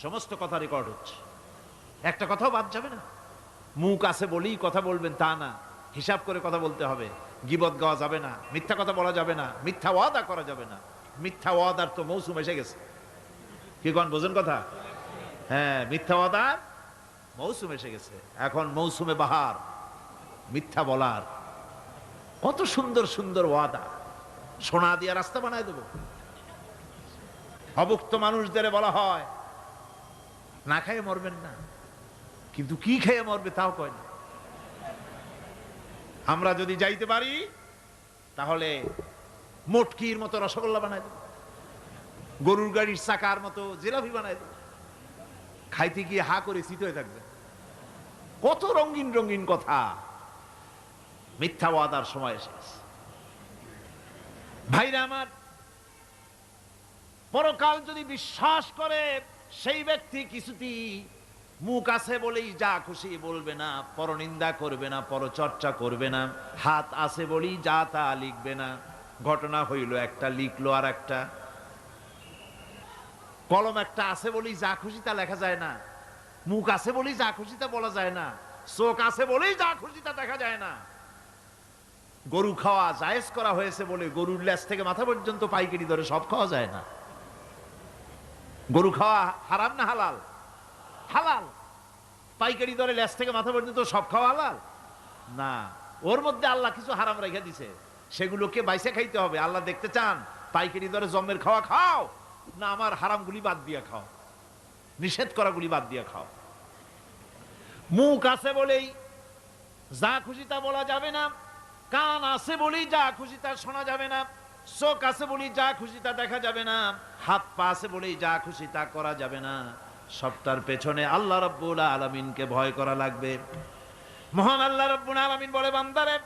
[SPEAKER 1] সমস্ত কথা রেকর্ড হচ্ছে, একটা কথাও বাদ যাবে না। মুখ আছে বলেই কথা বলবেন তা না, হিসাব করে কথা বলতে হবে। গীবত গাওয়া যাবে না, মিথ্যা কথা বলা যাবে না, মিথ্যা ওয়াদা করা যাবে না। মিথ্যা ওয়াদার তো মৌসুম এসে গেছে। কি কোন বোঝেন কথা? হ্যাঁ, মিথ্যা ওয়াদার মৌসুম এসে গেছে। এখন মৌসুমে বাহার মিথ্যা বলার। কত সুন্দর সুন্দর ওয়াদা, সোনা দিয়া রাস্তা বানায় দেব। অভুক্ত মানুষদের বলা হয় না খেয়ে মরবেন না, কিন্তু কি খেয়ে মরবে তাও কয় না। আমরা যদি যাইতে পারি তাহলে মটকির মতো রসগোল্লা বানায় দেব, গরুর গাড়ির চাকার মতো জিলাপি বানায় দেব। খাইতে গিয়ে হা করে চিত হয়ে থাকবে। কত রঙিন রঙিন কথা। মিথ্যা ওয়াদার সময় শেষ। ভাইরা আমার, পরকাল যদি বিশ্বাস করে সেই ব্যক্তি কিছুতেই মুখ আছে বলেই যা খুশি বলবে না, পরনিন্দা করবে না, পরচর্চা করবে না, হাত আছে বলেই যা তা লিখবে না। ঘটনা হইল একটা, লিখলো আর একটা। কলম একটা আছে বলেই যা খুশি তা লেখা যায় না, মুখ আছে বলেই যা খুশি তা বলা যায় না, চোখ আছে বলেই যা খুশি তা দেখা যায় না। গরু খাওয়া জায়েজ করা হয়েছে বলে গরুর লেজ থেকে মাথা পর্যন্ত পাইকারি দরে সব খাওয়া যায় না। গরু খাওয়া হারাম না হালাল? হালাল। পাইকারি দরে লেজ থেকে মাথা পর্যন্ত সব খাওয়া হালাল না। ওর মধ্যে আল্লাহ কিছু হারাম রেখে দিছে, সেগুলোকে বাইসে খাইতে হবে। আল্লাহ দেখতে চান পাইকারি দরে জম্মের খাওয়া খাও না আমার হারামগুলি বাদ দিয়া খাও, নিষেধ করাগুলি বাদ দিয়া খাও। মুখ আছে বলেই যা খুশি তা বলা যাবে না, কান আছে বলেই যা খুশি তা শোনা যাবে না, চোখ আছে বলেই যা খুশি তা দেখা যাবে না, হাত পা আছে বলেই যা খুশি তা করা যাবে না। সবটার পেছনে আল্লাহ রাব্বুল আলামিনকে ভয় করা লাগবে। মহান আল্লাহ রাব্বুল আলামিন বলে, বান্দারে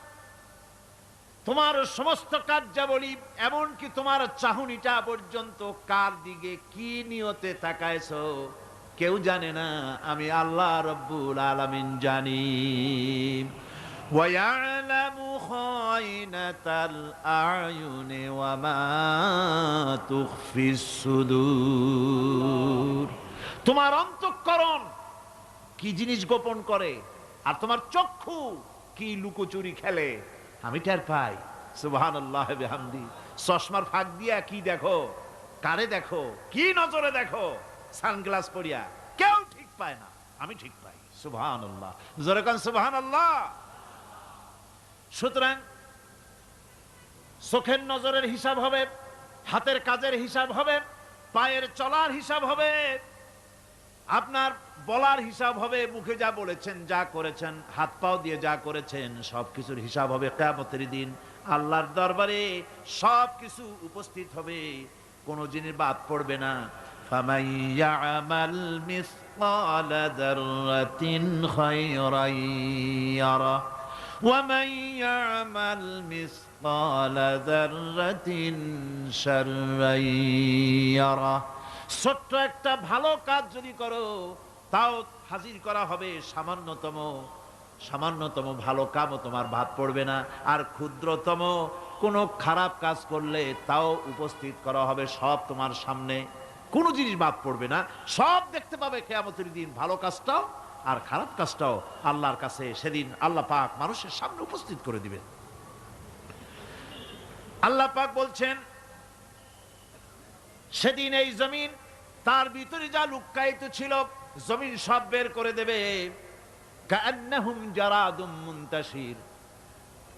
[SPEAKER 1] তোমার সমস্ত কার্যাবলী এমনকি তোমার চাহনিটা পর্যন্ত কার দিকে কি নিয়তে তাকায়ছো কেউ জানে না, আমি আল্লাহ রাব্বুল আলামিন জানি। وَيَعْلَمُ خَائِنَةَ الْأَعْيُنِ وَمَا تُخْفِي الصُّدُورُ। তোমার অন্তঃকরণ কি জিনিস গোপন করে আর তোমার চক্ষু কি লুকোচুরি খেলে আমি টের পাই। সুবহানাল্লাহ বিহামদি। চশমার ফাঁক দিয়া কি দেখো, কারে দেখো, কি নজরে দেখো, সানগ্লাস পরিয়া কেউ ঠিক পায় না, আমি ঠিক পাই। সুবহানাল্লাহ, জোরে কান সুবহানাল্লাহ। সুতরাং চোখের নজরের হিসাব হবে, হাতের কাজের হিসাব হবে, পায়ের চলার হিসাব হবে, আপনার বলার হিসাব হবে, মুখে যা বলেছেন যা করেছেন হাত পাও দিয়ে যা করেছেন সবকিছুর হিসাব হবে কিয়ামতের দিন। আল্লাহর দরবারে সবকিছু উপস্থিত হবে, কোনো জিনিস বাদ পড়বে না। ফামান ইয়ামাল মিসকালা যাররাতিন খায়রান ইয়ারা ওয়া মান ইয়ামাল মিসকালা যাররাতিন শাররান ইয়ারা। ছোট্ট একটা ভালো কাজ যদি করো তাও হাজির করা হবে, সামান্যতম ভালো কামও তোমার বাদ পড়বে না। আর ক্ষুদ্রতম কোনো খারাপ কাজ করলে তাও উপস্থিত করা হবে, সব তোমার সামনে, কোনো জিনিস বাদ পড়বে না, সব দেখতে পাবে কিয়ামতের দিন। ভালো কাজটাও আর খারাপ কাজটাও আল্লাহর কাছে সেদিন আল্লাহ পাক মানুষের সামনে উপস্থিত করে দিবেন। আল্লাহ পাক বলছেন সেদিন এই জমিন, তার ভিতরে যা লুক্কায়িত ছিল জমিন সব বের করে দেবে। কান্নাহুম জারাদুম মুনতাশির,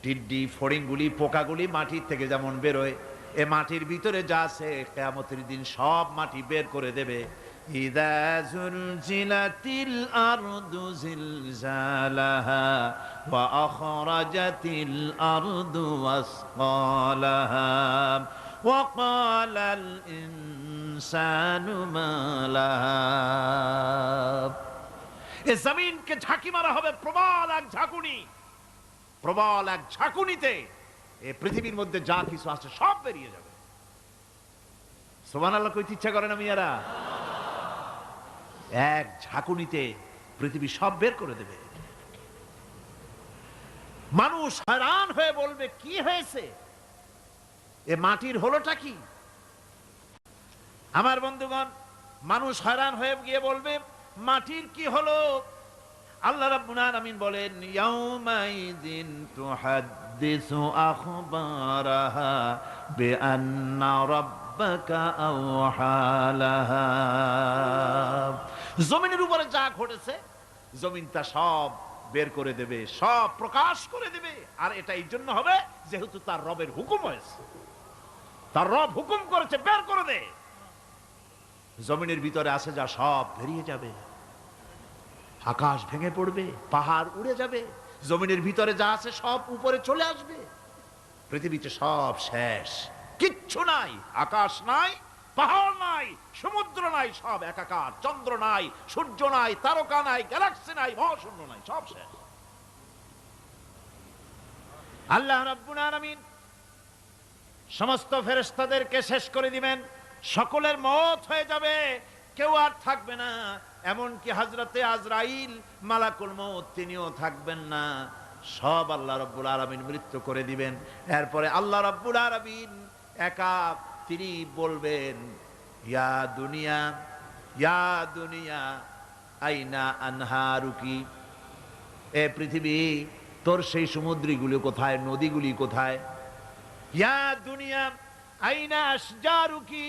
[SPEAKER 1] টিড্ডি ফড়িংগুলি পোকাগুলি মাটির থেকে যেমন বেরোয়, এ মাটির ভিতরে যা আছে কিয়ামতের দিন সব মাটি বের করে দেবে। ইযা যুলজিলাতিল আরদু জিলজালাহা ওয়া আখরাজাতিল আরদু আসকালাহা ওয়া ক্বালাল ইনসানু মা লাহা। এ জমিনকে ঝাঁকি মারা হবে প্রবল এক ঝাঁকুনি, প্রবল এক ঝাঁকুনিতে এই পৃথিবীর মধ্যে যা কিছু আছে সব বেরিয়ে যাবে। সুবহানাল্লাহ কইতে ইচ্ছা করে না মিয়ারা? এক ঝাঁকুনিতে পৃথিবী সব বের করে দেবে। মানুষ হয়রান হয়ে বলবে কি হয়েছে, এ মাটির হলোটা কি? আমার বন্ধুগণ, মানুষ হয়রান হয়ে গিয়ে বলবে মাটির কি হলো? আল্লাহ রাব্বুল আলামিন বলেন ইয়াউমাইযিন তুহাদ্দিসু আখবারাহা বিআন্না রাব্বাকা আওহালাহা। জমিনের উপরে যা ঘটেছে জমিন তা সব বের করে দেবে, সব প্রকাশ করে দেবে। আর এটা এই জন্য হবে যেহেতু তার রবের হুকুম হয়েছে, তার রব হুকুম করেছে বের করে দে। জমিনের ভিতরে আছে যা সব বেরিয়ে যাবে, আকাশ ভেঙে পড়বে, পাহাড় উড়ে যাবে, জমিনের ভিতরে যা আছে সব উপরে চলে আসবে, পৃথিবীতে সব শেষ, কিচ্ছু নাই, আকাশ নাই, পাহাড় নাই, সমুদ্র নাই, সব একাকার, চন্দ্র নাই, সূর্য নাই, তারকা নাই, গ্যালাক্সি নাই, মহাশূন্য নাই, সব শেষ। আল্লাহ রাব্বুল আলামিন সমস্ত ফেরেশতাদেরকে শেষ করে দিবেন, সকলের মওত হয়ে যাবে, কেউ আর থাকবে না। এমনকি হযরতে আজরাইল মালাকুল মউত তিনিও থাকবেন না, সব আল্লাহ রাব্বুল আলামিন মৃত্যু করে দিবেন। এরপরে আল্লাহ রাব্বুল আলামিন একা তিনি বলবেন ইয়া দুনিয়া, ইয়া দুনিয়া আইনা আনহারুকি, এ পৃথিবী তোর সেই সমুদ্রগুলি কোথায়, নদীগুলি কোথায়? ইয়া দুনিয়া আইনা আশজারুকি,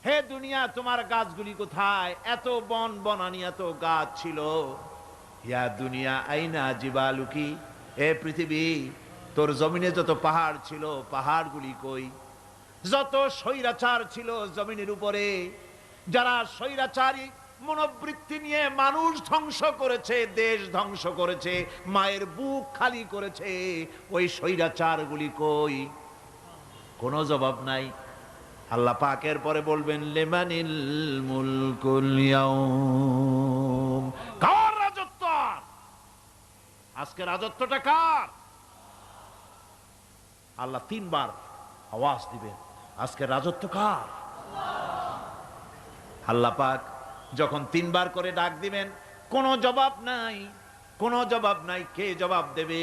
[SPEAKER 1] হে দুনিয়া তোমার গাছগুলি কোথায়? এত বন বনানি, এত গাছ ছিল। ইয়া দুনিয়া আইনা জিবালুকি, এ পৃথিবী তোর জমিনে যত পাহাড় ছিল পাহাড়গুলি কই? যত স্বৈরাচার ছিল জমিনের উপরে, যারা স্বৈরাচারী মনোবৃত্তি নিয়ে মানুষ ধ্বংস করেছে, দেশ ধ্বংস করেছে, মায়ের বুক খালি করেছে, ওই স্বৈরাচারগুলি কই? কোনো জবাব নাই। আল্লাহ পাকের পরে বলবেন লিমানিল মুলকুল ইয়াউম, কার রাজত্ব? আজকে রাজত্বটা কার? আল্লাহ তিনবার আওয়াজ দিবেন, আজকে রাজত্ব কার? আল্লাহ পাক যখন তিনবার করে ডাক দিবেন, কোনো জবাব নাই, কোনো জবাব নাই। কে জবাব দেবে?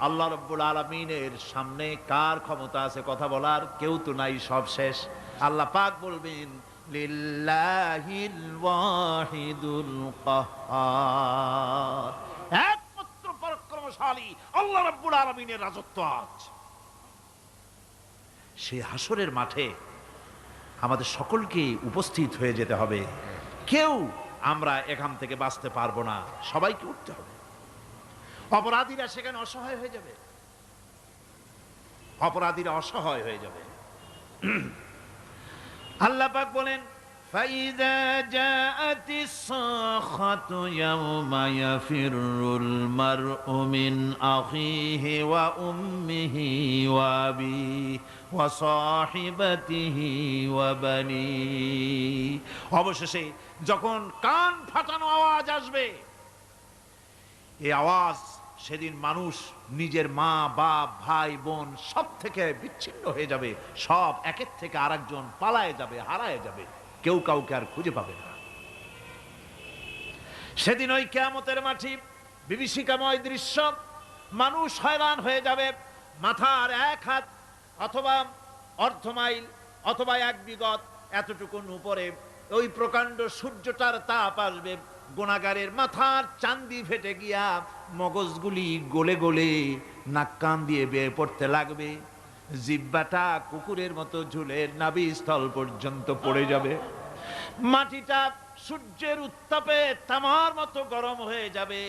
[SPEAKER 1] আল্লাহ রাব্বুল আলামিনের সামনে কার ক্ষমতা আছে কথা বলার? কেউ তো নাই, সব শেষ। আল্লাহ পাক বলবেন লিল্লাহিল ওয়াহিদুল কাহ্হার, একমাত্র পরাক্রমশালী আল্লাহ রাব্বুল আলামিনের রাজত্ব আজ। সেই হাসরের মাঠে আমাদের সকলকে উপস্থিত হয়ে যেতে হবে, কেউ আমরা এখান থেকে বাঁচতে পারবো না, সবাইকে উঠতে হবে। অপরাধীরা সেখানে অসহায় হয়ে যাবে, অপরাধীরা অসহায় হয়ে যাবে। আল্লাহ পাক বলেন فإذا جاءت الصاخة يوم يفر المرء من أخيه وأمه وأبيه وصاحبته وبنيه। অবশেষে যখন কান ফাটানো আওয়াজ আসবে, এই আওয়াজ সেদিন মানুষ নিজের মা বাপ ভাই বোন সব থেকে বিচ্ছিন্ন হয়ে যাবে, সব একের থেকে আরেকজন পালায়ে যাবে, হারায় যাবে, কেউ কাউকে আর খুঁজে পাবে না। সেদিন ওই কিয়ামতের মাঠে বিভীষিকাময় দৃশ্য, মানুষ হয়রান হয়ে যাবে। মাথার এক হাত অথবা অর্ধ মাইল অথবা এক বিগত এতটুকুন উপরে ওই প্রকাণ্ড সূর্যটার তাপ আসবে, গুনাহগারের মাথার চান্দি ফেটে গিয়া মগজগুলি গলে গলে নাক কান দিয়ে বের পড়তে লাগবে, জিহ্বাটা কুকুরের মতো ঝুলে নাভিস্থল পর্যন্ত পড়ে যাবে, মাটিটা সূর্যের উত্তাপে তামার মতো গরম হয়ে যাবে,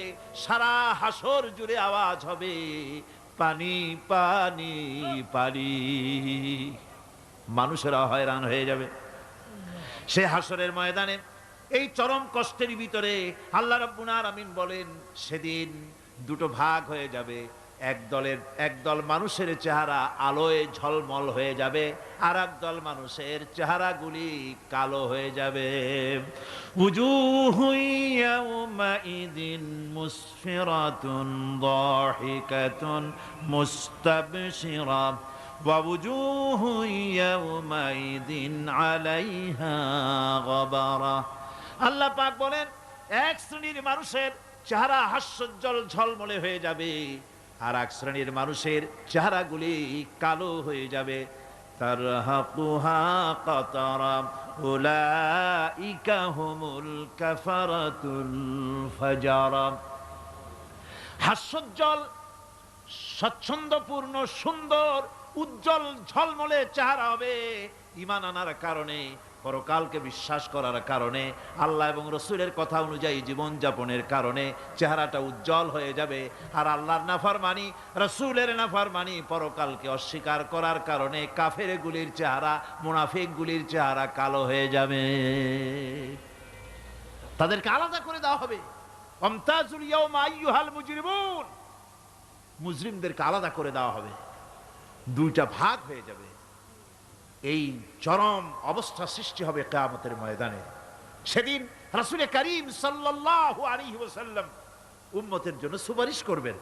[SPEAKER 1] সারা হাসর জুড়ে আওয়াজ হবে পানি পানি পানি। মানুষেরা হয়রান হয়ে যাবে। সে হাসরের ময়দানে এই চরম কষ্টের ভিতরে আল্লাহ রাব্বুল আলামিন বলেন, সেদিন দুটো ভাগ হয়ে যাবে। একদল মানুষের চেহারা আলোয় ঝলমল হয়ে যাবে, আর একদল মানুষের চেহারাগুলি কালো হয়ে যাবে। উজুহু ইয়াউমাইদিন মুসফিরাতুন দাহিকাতুন মুস্তাবশিরা ওয়া উজুহু ইয়াউমাইদিন আলাইহা গাবারা। আল্লাহ পাক বলেন, এক শ্রেণীর মানুষের চেহারা হাস্যোজ্জ্বল ঝলমলে হয়ে যাবে, আর এক শ্রেণীর মানুষের চেহারাগুলি কালো হয়ে যাবে। তারহাকুহা কাতারা উলাইকা হুমুল কাফারাতুল ফাজারা। হাস্যোজ্জ্বল, স্বচ্ছন্দপূর্ণ, সুন্দর, উজ্জ্বল ঝলমলে চেহারা হবে ঈমান আনার কারণে, পরকালকে বিশ্বাস করার কারণে, আল্লাহ এবং রসুলের কথা অনুযায়ী জীবন যাপনের কারণে চেহারাটা উজ্জ্বল হয়ে যাবে। আর আল্লাহর নাফরমানি, রসুলের নাফরমানি, পরকালকে অস্বীকার করার কারণে কাফেরগুলির চেহারা, মুনাফিকগুলির চেহারা কালো হয়ে যাবে। তাদেরকে আলাদা করে দেওয়া হবে। আমতাজুল ইয়াওমা আইয়ুহাল মুজরিমুন, মুজরিমদেরকে আলাদা করে দেওয়া হবে, দুইটা ভাগ হয়ে যাবে। এই চরম অবস্থা সৃষ্টি হবে কিয়ামতের ময়দানে। সেদিন রাসূল করিম সাল্লাল্লাহু আলাইহি ওয়াসাল্লাম উম্মতের জন্য সুপারিশ করবেন।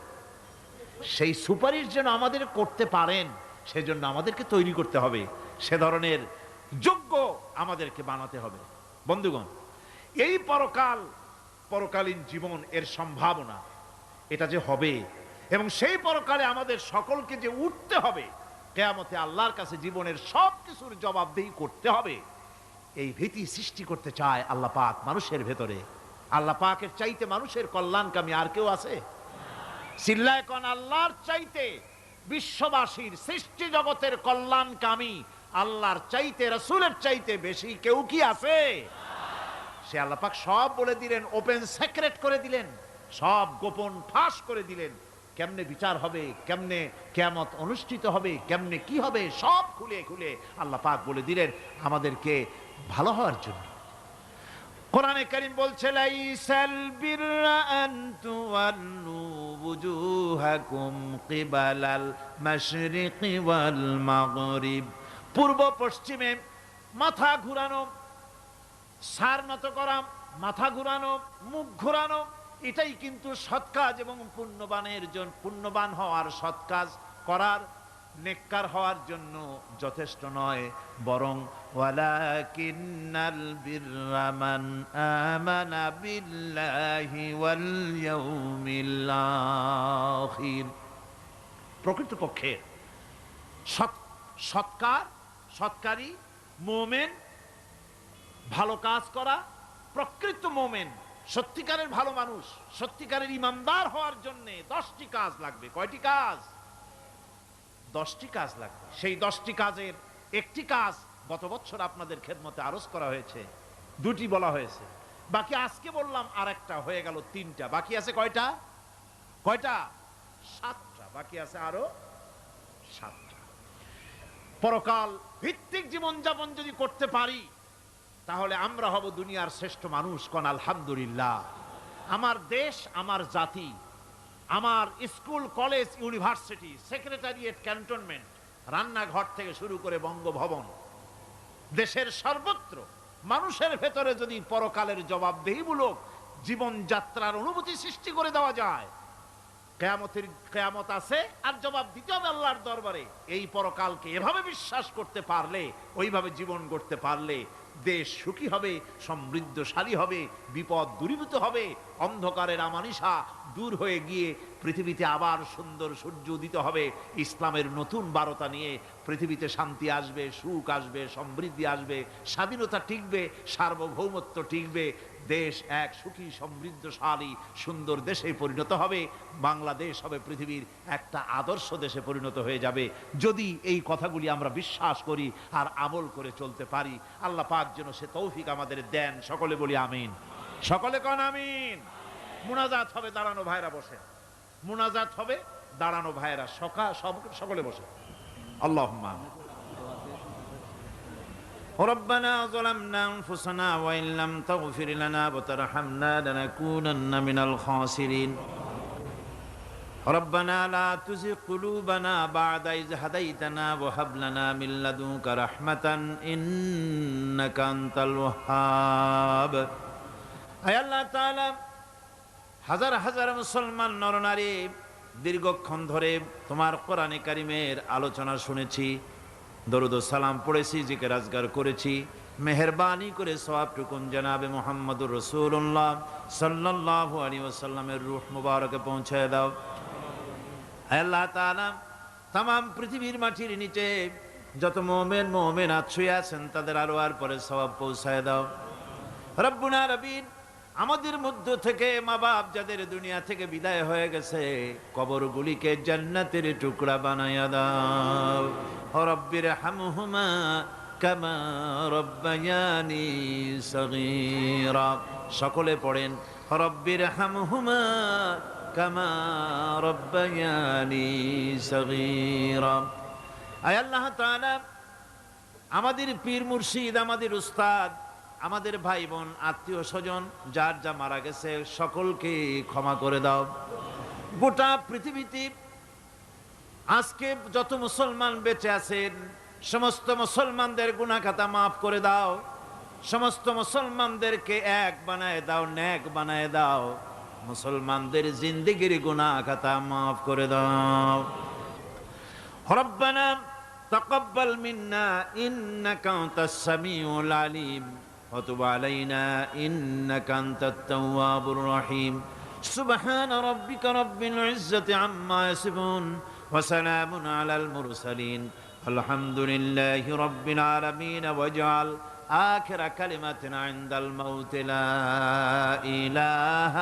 [SPEAKER 1] সেই সুপারিশ যেন আমাদের করতে পারেন, সেজন্য আমাদেরকে তৈরি করতে হবে, সে ধরনের যোগ্য আমাদেরকে বানাতে হবে। বন্ধুগণ, এই পরকালীন জীবন, এর সম্ভাবনা, এটা যে হবে এবং সেই পরকালে আমাদের সকলকে যে উঠতে হবে, কিয়ামতে আল্লাহর কাছে জীবনের সব কিছুর জবাবদিহি করতে হবে, এই ভীতি সৃষ্টি করতে চায় আল্লাহ পাক মানুষের ভেতরে। আল্লাহ পাকের চাইতে মানুষের কল্যাণকামী আর কেউ আছে? চিল্লায় কোন আল্লাহর চাইতে, বিশ্ববাসীর সৃষ্টি জগতের কল্যাণকামী আল্লাহর চাইতে, রাসূলের চাইতে বেশি কেউ কি আছে? সে আল্লাহ পাক সব বলে দিলেন, ওপেন সিক্রেট করে দিলেন, সব গোপন ফাঁস করে দিলেন। কেমনে বিচার হবে, কেমনে কিয়ামত অনুষ্ঠিত হবে, কেমনে কি হবে, সব খুলে খুলে আল্লাহ পাক বলে দিলেন আমাদেরকে ভালো হওয়ার জন্য। কোরআনে কারীম বলছে, লাইসাল বিররা আন তুওয়াল্লু ওয়ুজুহাকুম কিবালাল মাশরিকি ওয়াল মাগরিব। পূর্ব পশ্চিমে মাথা ঘুরানো, সার নত করা, মাথা ঘুরানো, মুখ ঘুরানো, এটাই কিন্তু সৎ কাজ এবং পুণ্যবান হওয়ার, সৎ কাজ করার, নেককার হওয়ার জন্য যথেষ্ট নয়, বরং ওয়ালাকিন্নাল বিররা মান আমানা বিল্লাহি ওয়াল ইয়াউমিল আখির। প্রকৃতপক্ষে সৎকারী মুমিন, ভালো কাজ করা, প্রকৃত মুমিন, সত্যিকারের ভালো মানুষ, সত্যিকারের ইমানদার হওয়ার জন্য 10টি কাজ লাগবে। কয়টি কাজ? 10টি কাজ লাগবে। সেই 10টি কাজের একটি কাজ গত বছর আপনাদের খেদমতে আরজ করা হয়েছে, 2টি বলা হয়েছে, বাকি আজকে বললাম আর একটা, হয়ে গেল 3টা। বাকি আছে কয়টা? 7টা। বাকি আছে আরো 7টা। পরকাল ভিত্তিক জীবনযাপন যদি করতে পারি, তাহলে আমরা হব দুনিয়ার শ্রেষ্ঠ মানুষ। কোন আলহামদুলিল্লাহ। আমার দেশ, আমার জাতি, আমার school, college, university, secretariat, cantonment, রান্নাঘর থেকে শুরু করে বঙ্গভবন, দেশের সর্বত্র মানুষের ভেতরে যদি পরকালের জবাবদেহিমূলক জীবনযাত্রার অনুভূতি সৃষ্টি করে দেওয়া যায়, কিয়ামত আছে আর জবাব দিতে হবে আল্লাহর দরবারে। এই পরকালকে এভাবে বিশ্বাস করতে পারলে, ওইভাবে জীবন গড়তে পারলে দেশ সুখী হবে, সমৃদ্ধশালী হবে, বিপদ দূরীভূত হবে, অন্ধকারের আমানিশা দূর হয়ে গিয়ে পৃথিবীতে আবার সুন্দর সূর্য উদিত হবে। ইসলামের নতুন বার্তা নিয়ে পৃথিবীতে শান্তি আসবে, সুখ আসবে, সমৃদ্ধি আসবে, স্বাধীনতা টিকবে, সার্বভৌমত্ব টিকবে, দেশ এক সুখী সমৃদ্ধশালী সুন্দর দেশে পরিণত হবে। বাংলাদেশ হবে পৃথিবীর একটা আদর্শ দেশে পরিণত হয়ে যাবে, যদি এই কথাগুলি আমরা বিশ্বাস করি আর আমল করে চলতে পারি। আল্লাহ পাক যেন সে তৌফিক আমাদের দেন। সকলে বলি আমিন। সকলে কোন আমিন। মুনাজাত হবে, দাঁড়ানো ভাইরা বসে। মুনাজাত হবে, দাঁড়ানো ভাইরা সকলে বসে। আল্লাহুম্মা ربنا ظلمنا أنفسنا وإن لم تغفر لنا وترحمنا لنكونن من الخاسرين ربنا لا تزغ قلوبنا بعد إذ هديتنا وهب لنا من لدنك رحمة إنك أنت الوهاب আয় আল্লাহ তাআলা, হাজার হাজার মুসলমান নরনারী দীর্ঘক্ষণ ধরে তোমার কোরআনে কারিমের আলোচনা শুনেছি, দরুদ ও সালাম পড়েছি, জিকির আজগার করেছি। মেহেরবানি করে সওয়াবটুকুন জনাবে মুহাম্মদুর রাসূলুল্লাহ সাল্লাল্লাহু আলাইহি ওয়াসাল্লামের রূহ মুবারকে পৌঁছায় দাও। হে আল্লাহ তাআলা, तमाम পৃথিবীর মাটির নিচে যত মুমিন মুমিনাত শুয়ে আছেন তাদের আরওয়ার পরে সওয়াব পৌঁছায় দাও। রব্বুনা রবিন, আমাদের মধ্য থেকে মা বাপ যাদের দুনিয়া থেকে বিদায় হয়ে গেছে, কবরগুলিকে জান্নাতের টুকরা বানায়া দাও। রব্বির হামহুমা কামা রব্বায়ানি সগীরা। সকলে পড়েন রব্বির হামহুমা কামা রব্বায়ানি সগীরা। আয় আল্লাহ তাআলা, আমাদের পীর মুর্শিদ, আমাদের উস্তাদ, আমাদের ভাই বোন, আত্মীয় স্বজন যার যা মারা গেছে সকলকে ক্ষমা করে দাও। গোটা পৃথিবীতে আজকে যত মুসলমান বেঁচে আছেন সমস্ত মুসলমানদের গুনাহ খাতা মাফ করে দাও। সমস্ত মুসলমানদেরকে এক বানায় দাও, নেক বানায় দাও। মুসলমানদের জিন্দেগির গুনাহ খাতা মাফ করে দাও। রব্বানা তাকাব্বাল মিন্না ইন্নাকা আনতাস সামিউল আলিম وتب علينا إنك أنت التواب الرحيم سبحان ربك رب العزة عما يصفون وسلام على المرسلين الحمد لله رب العالمين واجعل آخر كلمة عند الموت لا إله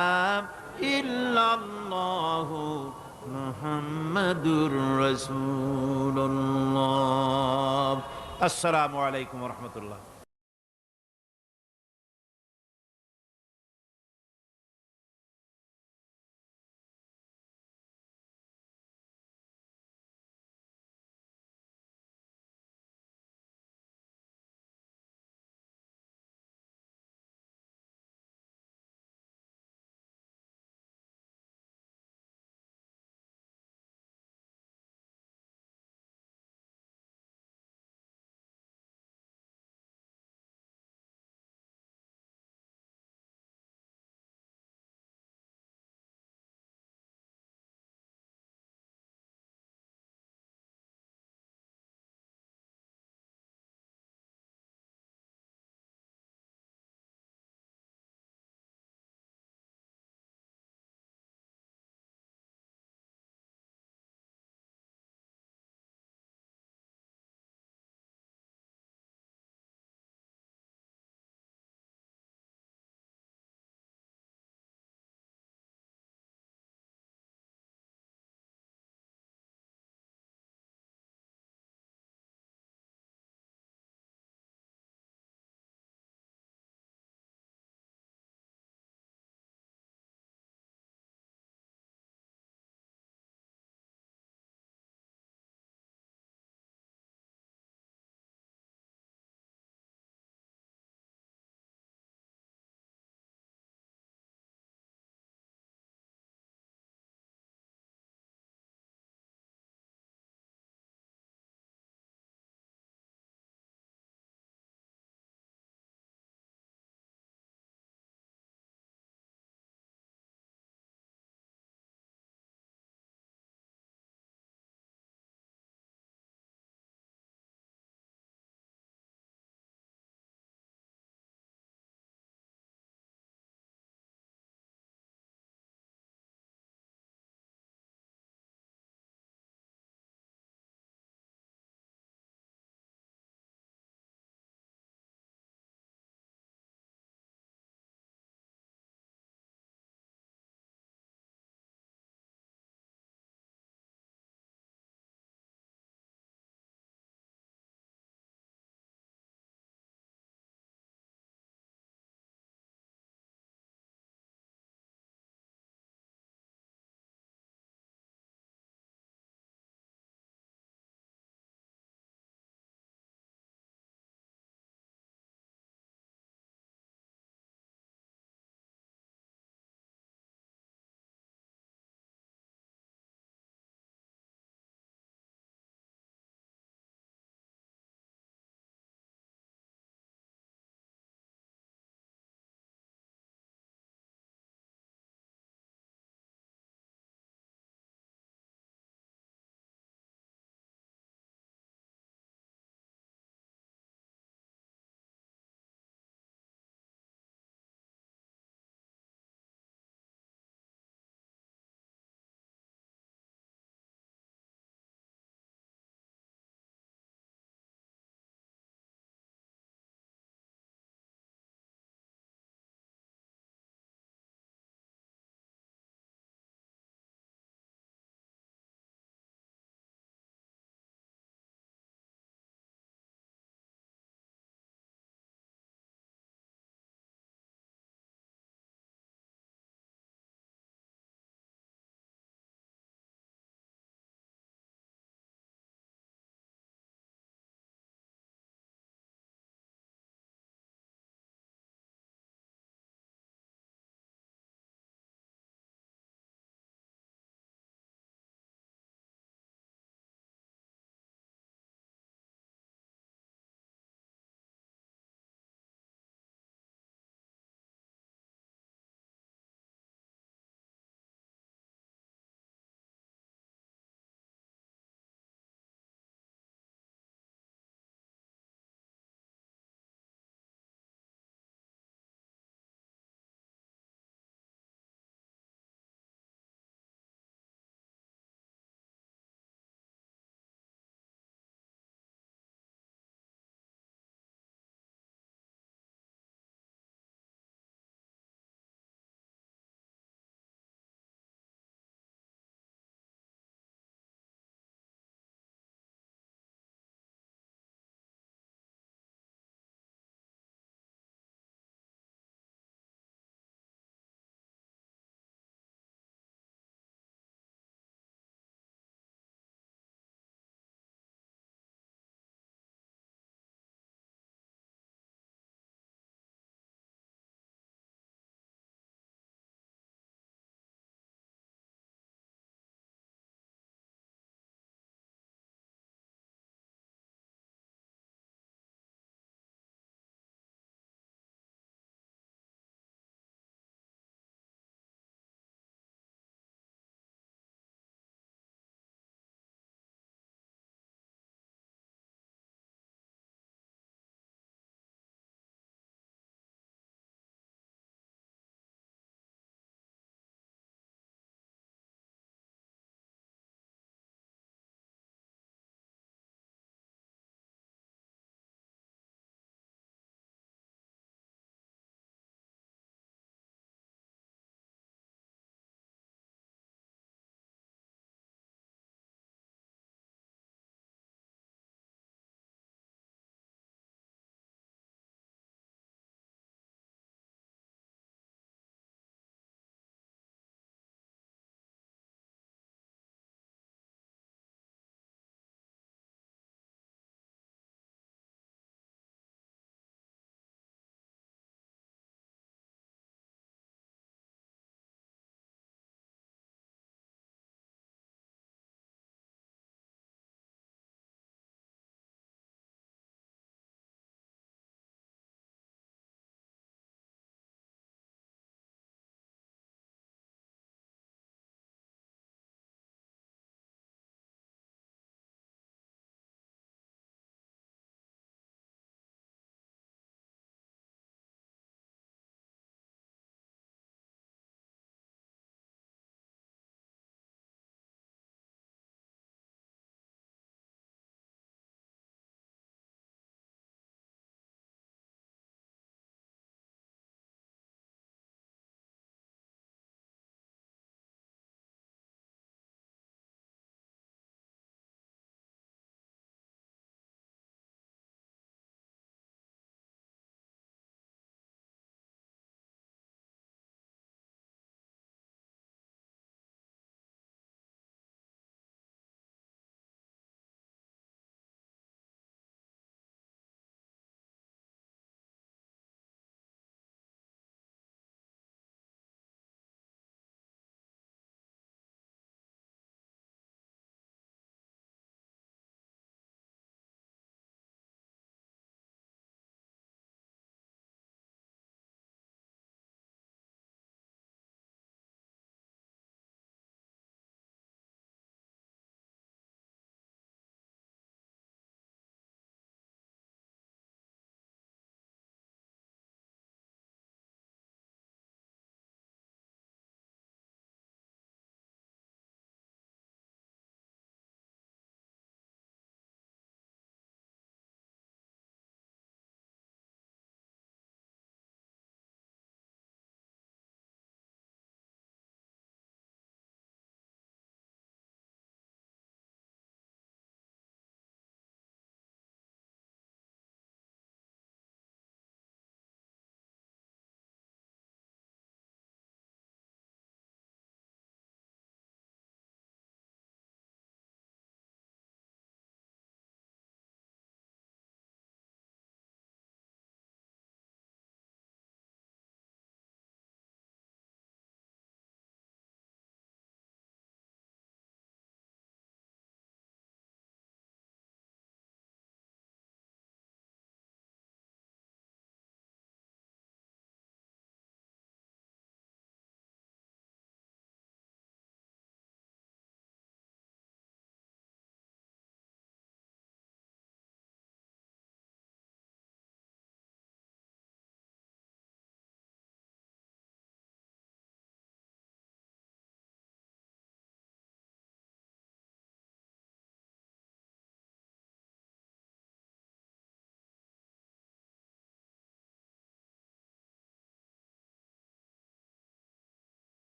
[SPEAKER 1] إلا الله محمد رسول الله السلام عليكم ورحمة الله